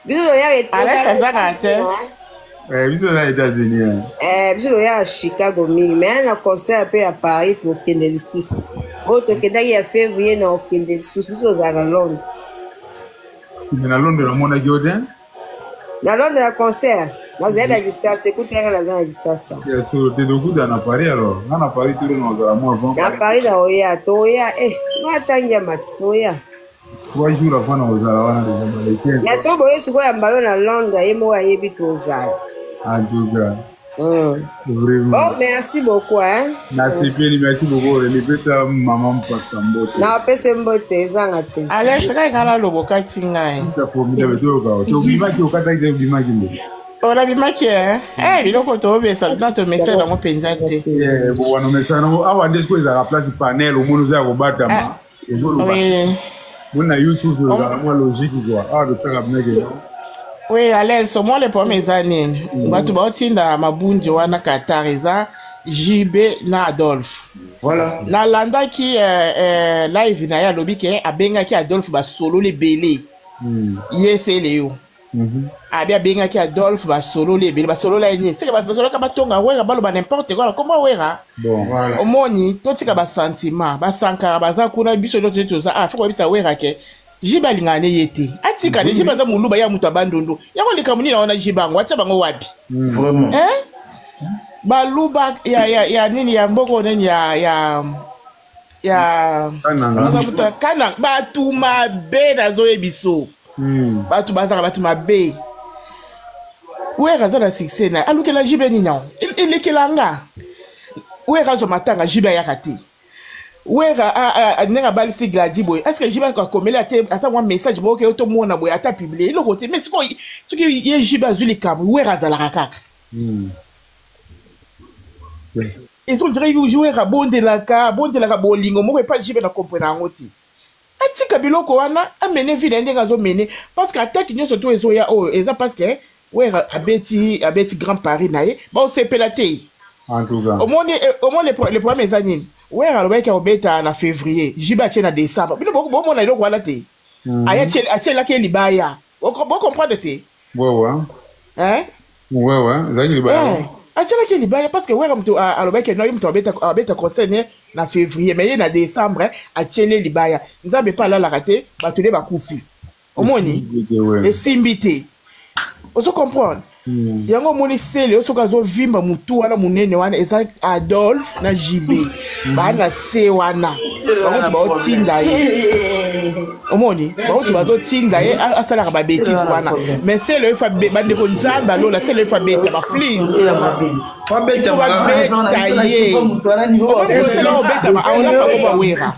Biso ya États-Unis. Biso na États-Unis. Biso ya Chicago mingi, mais na concert pe à Paris pour Kendel 6. Autre que d'ailleurs février na Kendel 6, biso za na Londres. Na Londres na mona Jordan? Na Londres na concert. Naza na Kisasa, écoute naza na Kisasa. So te dokuda na Paris alors. Na Paris tu no za moi avant. Na Paris na oya, toya matangia matitoya. 3 jours avant na ozala wana de Malaiken. Ya so boye suko ya mbalo na Londres yemo ayebi tozala. Adjuga. Vraiment. Oh, merci beaucoup, hein. Merci beaucoup. Répéta maman Patambote. Na pese mbote zangate. Alex, kala loboka tinga. C'est formidable to ga. To bima ki okata ki bima ki. Ora bima ki biloko to besa na to message na mopenza te. Bo wana message na awa desko za place panel omono za ko batama. Oui. Mona YouTube za mo logique quoi. Ah de tsaka mnege. Oui, Alex, moi les premières années, batu ba otinda mabunjo wana Katariza, JB na Adolphe. Voilà. Na landa ki live na ya lobi ke abenga ki Adolphe ba solo le belé. Yese leo. Abi abenga ki Adolphe ba solo le belé, ba solo la ni. C'est que ba solo ka batonga wera balo ba n'importe quoi, comment wera. Bon, voilà. Omoni to tika ba sentiment, ba sankara ba za kuna biso to to za faut bisa wera ke jiba lingane yete atika ne jiba za muluba ya mutu abandondo yako likamuni naona jiba ngo acha bango wapi vraiment baluba ya nini ya mboko nini ya kana batu mabe nazo ebiso batu bazaka batu mabe wera za na succès na alukela jibe ni non ilekelanga wera zo matanga jiba ya kati wera nenga balisi gladi boy est-ce que jiba ka komela ata un message mo ke to mona boy ata publier le côté mais ce qui ye jiba zuli kam wera za la kaka ils ont dirait jouer à bonde la bolingo mo pas jiba na comprendre ngoti atika biloko wana amene vile ndenga zo mene parce que attaque nyo surtout ezo ya eza parce que wera abeti Grand Paris nae ba o sepelate en tout cas au moins les premiers années ouais alors que obeta na février jiba tena décembre bino bon mon ilo wala te aya tela ke libaya on comprendre te ouais hein ouais za libaya atela ke libaya parce que ouais mtu alors que no mtu obeta concerne na février mais na décembre atela libaya nzambe pas la raté ba tele ba kufi omoni et simbité on se comprendre yango moni sele osoka zo vimba mutu wana munene wana eza Adolphe na JB bana se wana ba otinda ye omoni ba otinda ye asala ka ba bêtise wana mais sele fa bande ko nzamba lola sele fa beta ba please fa beta ba ye sele o beta ba ona fa ko ba wera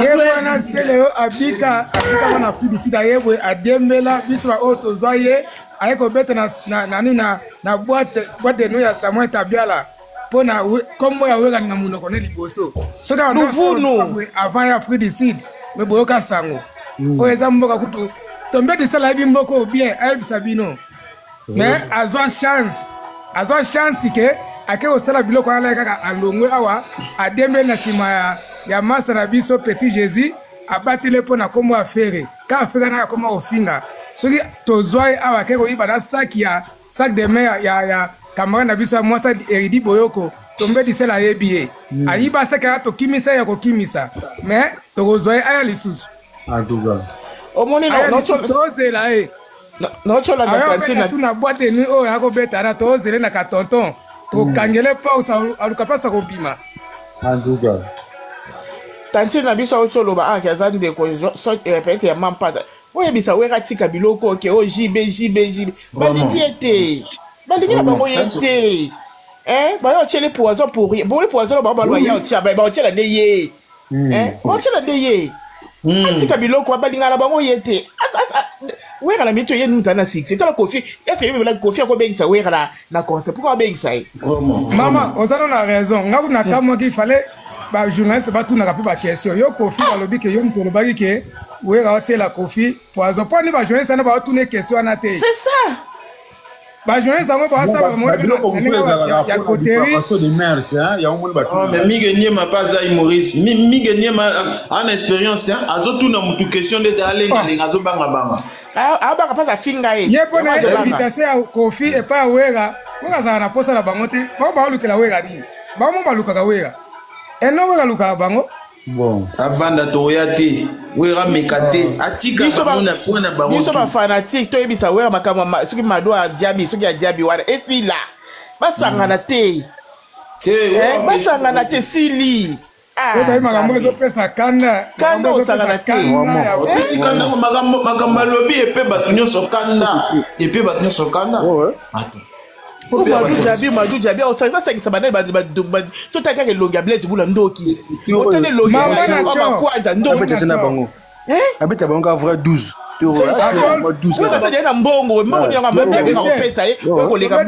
ye wana sele abika wana fidisida yebwe adembela biswa auto zoye ayeko bete na boîte no ya Samuel Tabiala pona comme ya wega na munoko ne liboso soka no avant ya free decide me boyoka sango o eza mboka kutu tombe de sala bi mboko bien ay bisabino mais azwa chance ke ake o sala biloko ala kaka alongwe awa adembe na sima ya masa na biso Petit Jésus abatile pona komo afere ka afere na komo ofinga soki tozwai awa ke ko ibada sac de mer ya camarade na biso moi ça Eridi Boyoko tombe disela yebiye ayiba sac ya to kimisa ya ko kimisa mais to kozwai aya lisusu aduga omoni no tozela no chola na kantina suna boîte ni o ya ko beta na tozela na ka tonton to kangele pa aluka pasa ko bima aduga tantina biso o cholo ba akazande ko so pete ya mampata ouais bisa wera tika biloko ke o JB balingi ete balingi na bango yete ba yo chele poison pour rien bon le poison ba ba ya tia ba chela de ye o chela de ye tika biloko balinga na bango yete wera na mito ye nutana 6 c'est la Kofi est fait la Kofi ko bengisa wera na concept pourquoi bengisa maman on a na raison ngaku na kamo ki fallait ba journaliste ba tuna ka ba question yo Kofi alobi ke yo mtolo bagi ke wera hotela Kofi poison pour ni ba journaliste na ba tuna question na te c'est ça ba journaliste ngo ba sa ba mo ya koteri de mer ça ya on ba mais migenie ma pas ai Maurice migenie ma en expérience azotuna mutu question de alenga azo banga aba ka pasa finga ye ye pona invitation ya Kofi et pas wera wera za na posa na bango te ba lukela wera ni ba mo ba lukaka wera eno wera lukaka bango Bon. Avanda Toyate, Wera Mekate, Atika Bamona Pona Baron. Nous sommes fanatiques, toi et Wera Makama, ce qui m'a dit à Diaby, ce qui a Diaby, et si là, Basanganate. Basanganate Sili. Ah, bah, maman, je peux ça Kanda. Kanda, ça va si Kanda, Magamba Lobby et peut battre sur Kanda. Et peut battre sur Kanda. Attends. Madou Jabi, on sait ça que ça va tout à fait le longablette, vous l'endoki. On t'a le longablette, on va quoi, Zando. Habite à Banca, vrai 12. C'est ça, 12. Ça dit un bongo, moi, on a même bien fait ça, on les gars,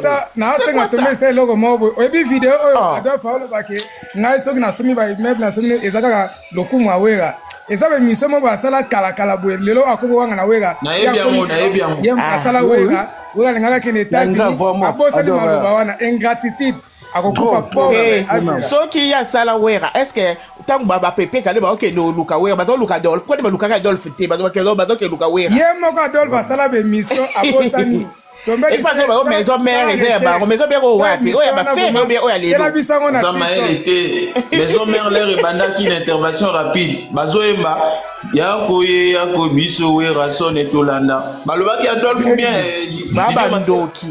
ça, na senga tombe sai logo mobo. Obi video ado Paulo bake. Ngai so na sumi ba mebla sumi ezaka lokumu awera. Esabe misomo ba sala kala bwe lelo akobo wanga na wera. Na ebiamo. Yem asala wera. Wera ngaka kene tasi. Abosa di maloba wana ingratitude. Akokufa pauvre. Soki ya sala wera. Est-ce que tangu baba pepe kale ba okay no luka wera bazo luka Adolphe. Kwa ba luka Adolphe te bazo ke luka wera. Yem ko Adolphe asala be mission abosa ni. Et pas que maison mère et maison mère au wapi. Oh, ya ba fait bien oh ya les. Zamaël était maison mère l'air et banda qui une intervention rapide. Bazo emba ya ko biso we rason et tolanda. Baloba ki Adolphe bien baba ndoki.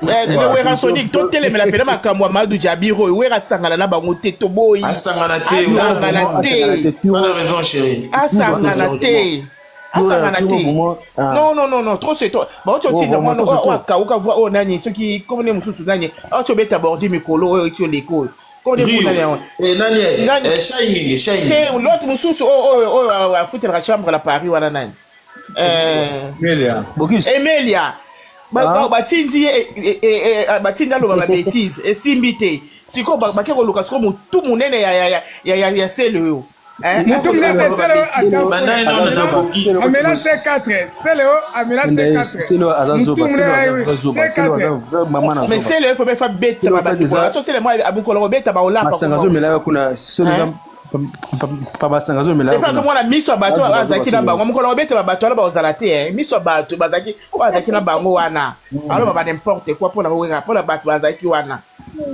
Le we rasonique to télé mais la pena makamwa Madou Jabiro we rasangana na bango te to boy. Asangana te. Vous avez raison chérie. Asangana te. Non, trop c'est toi. Bah, tu dis, moi, on voit, oh, nani, ceux qui, comme les moussous, nani, oh, tu bêtes à border mes colos, tu l'école. Comment dire, nani, Shiny. L'autre moussous, à foutre la chambre à la Paris, ou à la nani. Emilia. Batindi, la bêtise, et Simbité. Si quoi, Bakero Lucas, comme tout mon nez, il y a c'est le. Amela C4, c'est Léo, Amela C4. C'est le Azazoba, mais c'est le faut faire bête. C'est le moi Abukolo bête ba ola. Masangazo mela kuna seulement pas Masangazo mela. Et pas moi la mise sur bateau azaki na bango mukolo bête ba bateau la ba ozalate mise sur bateau bazaki azaki na bango wana. Alors ba n'importe quoi pour la bateau azaki wana.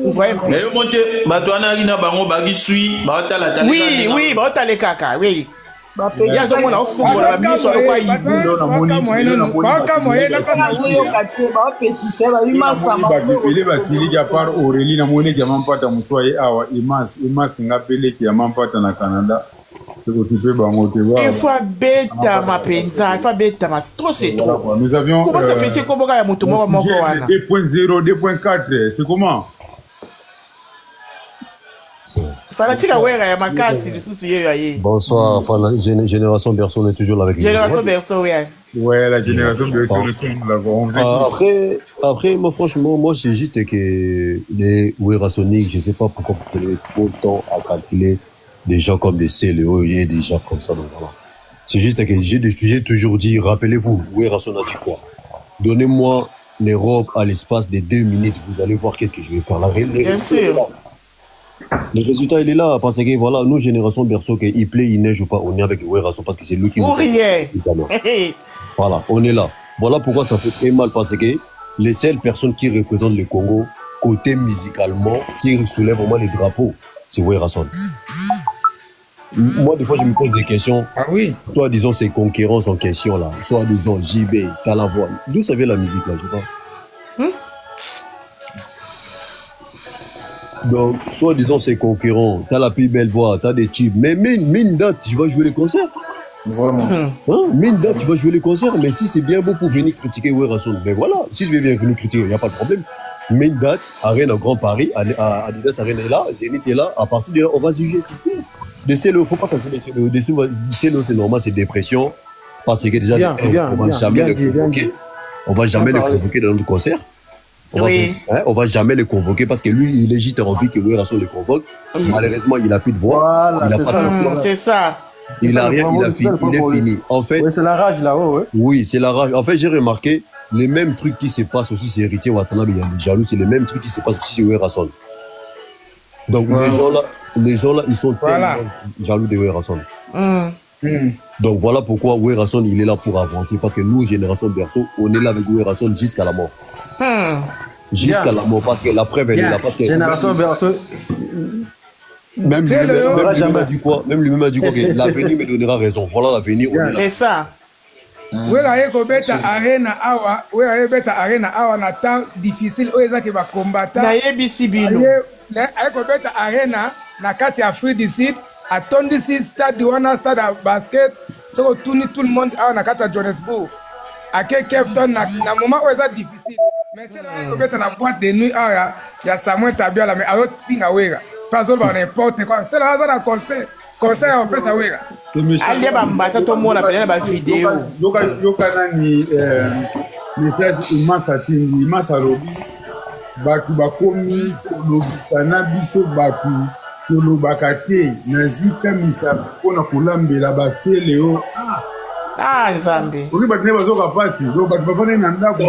Vous voyez mais monte bateau na rina bango bagi sui ba tala tala. Oui, ba tala kaka, oui. Il y a des gens qui font la mise sur le pays. Il faut bêta ma penza, il faut bêta ma trop c'est trop. Nous avions comment ça fait comment il y a mon 2.0, 2.4, c'est comment? Bonsoir, enfin la génération Berceau est toujours là avec nous. Génération Berceau, oui. Ouais, la génération Berceau, nous l'avons. Après, moi franchement, moi c'est juste que les Wera Sonic, je sais pas pourquoi vous prenez trop de temps à calculer des gens comme des CLO et des gens comme ça. Donc voilà. C'est juste que j'ai toujours dit, rappelez-vous, Wera Sonic a dit quoi? Donnez-moi les robes à l'espace de 2 minutes, vous allez voir qu'est-ce que je vais faire. Bien sûr. Le résultat, il est là, parce que voilà, nous, génération Berceau, qu'il plaît, il neige ou pas, on est avec Werason, parce que c'est lui qui nous fait. Voilà, on est là. Voilà pourquoi ça fait très mal, parce que les seules personnes qui représentent le Congo, côté musicalement, qui soulèvent vraiment les drapeaux, c'est Werason. Moi, des fois, je me pose des questions. Ah oui. Soit disons ces concurrences en question, là. Soit disons JB, t'as la voix. D'où ça vient la musique, là, je sais pas. Donc, soit disons ces concurrents, t'as la plus belle voix, t'as des tubes, mais mine date, tu vas jouer les concerts. Vraiment. Mine date, tu vas jouer les concerts, mais si c'est bien beau pour venir critiquer Werason, mais voilà, si tu veux bien venir critiquer, il n'y a pas de problème. Mine date, Arène au Grand Paris, Adidas Arène est là, Zénith est là, à partir de là, on va juger, c'est tout. Des CLO, faut pas calculer des CLO, c'est normal, c'est dépression, parce que déjà, on va jamais les convoquer. On va jamais les convoquer dans notre concert. On va jamais le convoquer parce que lui, il est juste envie que Werason le convoque. Malheureusement, il n'a plus de voix. Voilà, il n'a pas de voix. C'est ça. Il a rien, il est fini. En fait, c'est la rage là-haut. Oui, c'est la rage. En fait, j'ai remarqué les mêmes trucs qui se passent aussi, c'est Héritier Watanabe, il y a des jaloux, c'est les mêmes trucs qui se passent aussi chez Werason. Donc les gens là, ils sont tellement jaloux de Werason. Donc voilà pourquoi Werason, il est là pour avancer. Parce que nous, génération Berceau, on est là avec Werason jusqu'à la mort. Jusqu'à la mort, parce que la preuve elle est là. Parce que génération Berceau. Même lui-même a dit quoi? Même lui-même a dit quoi? Que l'avenir me donnera raison. Voilà l'avenir. C'est ça. Wera yeko beta arena awa na temps difficile oyo ezaki ba combattant na yebisi bino ayeko beta arena na kati ya Afrique du Sud atondisi stade wana stade ya basket soko tuni tout le monde awa na kati ya Johannesburg ake Cape Town na moment oyo eza difficile mais c'est là ayeko beta na boîte de nuit awa ya Samuel Tabiala mais ayo finga wera pas ozoloba n'importe quoi c'est là aza na concert ya opesa wera alie bambata tomona pene na bavideo yoka nani message imasa tingi imasa lobi batu bakomi kolobisana biso batu kolobaka te nazikamisa mpona kolambela basele o nzambe oki batu ne bazoka pasi do batu bafani na ndako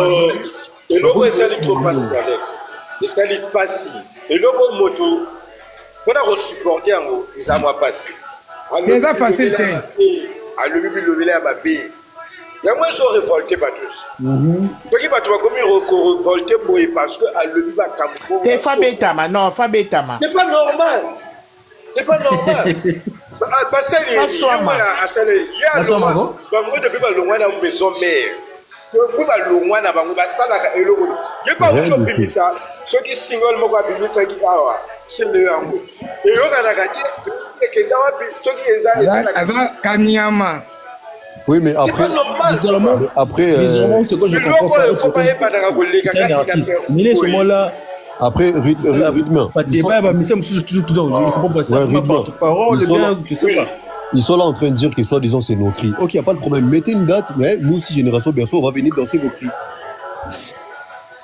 eloko esali trop pasi Alex esali pasi eloko moto mpona kosupporte yango eza mwa pasi eza facile te alobi bilobela ya babe yango ezo révolté bato soki bato bakomi korevolte boye parce que alobi bakambo te fa betama non fa betama c'est pas normal basali bango depuis balongwa na maison mère depuis balongwa na bango basalaka eloko ye pa oso bimisa soki single moko abimisaki awa sele yango eyokanaka te ekenda wapi soki eza kanyama. Oui, mais après, ce que je comprends pas, c'est un artiste. Mais les là. Après, rythme. Ils sont là en train de dire que soi-disant c'est nos cris. Ok, il n'y a pas de problème. Mettez une date, mais nous, si Génération Berceau, on va venir danser vos cris.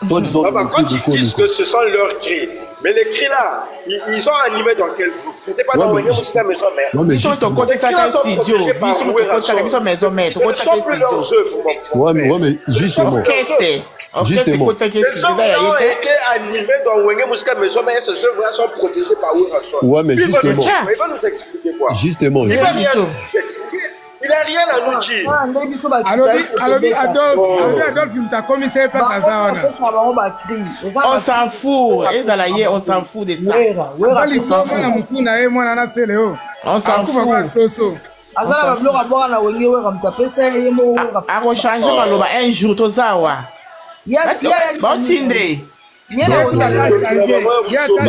Quand ils disent que ce sont leurs cris, mais les cris là, ils sont animés dans quel groupe? C'était pas dans Wenge Musica Maison Mère. Ils sont au côté de sa studio. Ils sont au côté de sa maison mère. Ce ne sont plus leurs œuvres. Ouais, mais justement. Justement. Les œuvres ont été animés dans Wenge Musica Maison Mère et ces œuvres-là sont protégées par Werason. Ouais, mais justement. Il va nous expliquer quoi? Justement. Il va rien nous expliquer. Il n'a rien à nous dire. Alobi Adolphe, il t'a commissaire pas à ça. On s'en fout. On s'en fout de ça. On s'en fout. Un jour, tozawa. Botinde.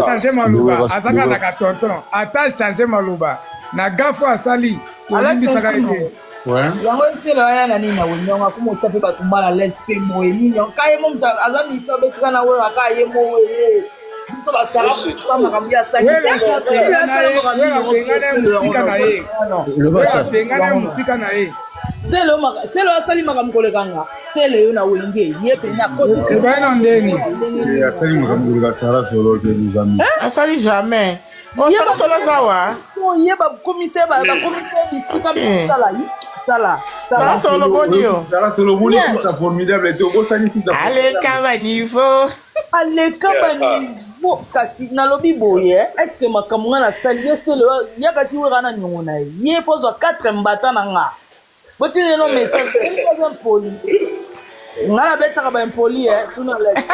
Changé Malouba. Azaka na tonton. Ata changé Malouba. Na gafo asali. Tolimbisaka ite. Yango nselo ya na nini na wenyonga kumotsa pe batu mbala lespe moye minyo. Kaye mo mta azami so betika na wewe akaye moye. Mto basara kama kambia saki. Bengana musika na ye. Selo asali makamkole kanga. Stele yo na wenge yepe na kote. C'est pas non ndeni. Asali makamkole ka sara solo ke nizami. Asali jamais. On s'en solo zawa. Ye ba commissaire bisika mutala yi. Sara solo bonio. Sara solo bonio c'est formidable et au sani c'est allez kaba niveau. Allez kaba niveau kasi na lobi boye. Est-ce que makamwa na sali selo ya kasi wera nyongona yi. Ye fozo 4 mbata na nga. Botine no message, il est impoli. On a bête à impoli, tout dans l'ex.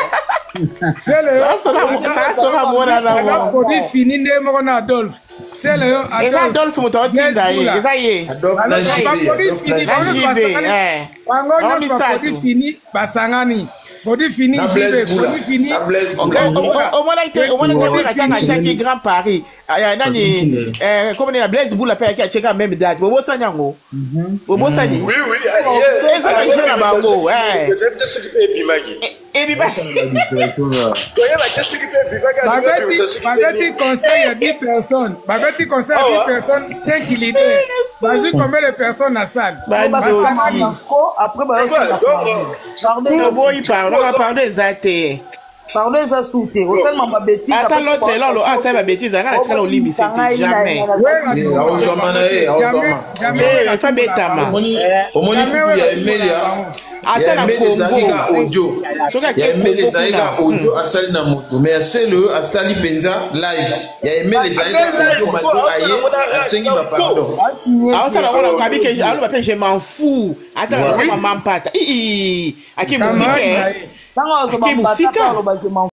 Ça sera bon à la fois. Fini de mon Adolphe. C'est le Adolphe, mon toti d'ailleurs. Adolphe, fini, Basangani. Produit fini, produit fini. Au moins, il Grand Paris. Comme on a Blaise Boula paye qui a même date. Bobo Sanyango. Bobo Sani. Oui. Bagati conseille à 10 personnes. Bagati conseille à 10 personnes, 5 leaders. Vas-y, combien de personnes à salle? Après, on va parler des athées. Pardon, ça souté. Au seulement ma bêtise. Attends, l'autre là, c'est ma bêtise. Regarde, tu as l'olive, c'était jamais. Jamais. Fa betama. Au moni il y a Emelia. Attends, la audio. Il y a Emelia Zaiga audio à Sali Namoto. Mais c'est le à Sali Benza live. Il y a Emelia Zaiga audio malgré aïe. À Sengi ma pardon. Ah, ça là, on a kabi que je m'en fous. Attends, maman pata. Aki musique. Tango zo ba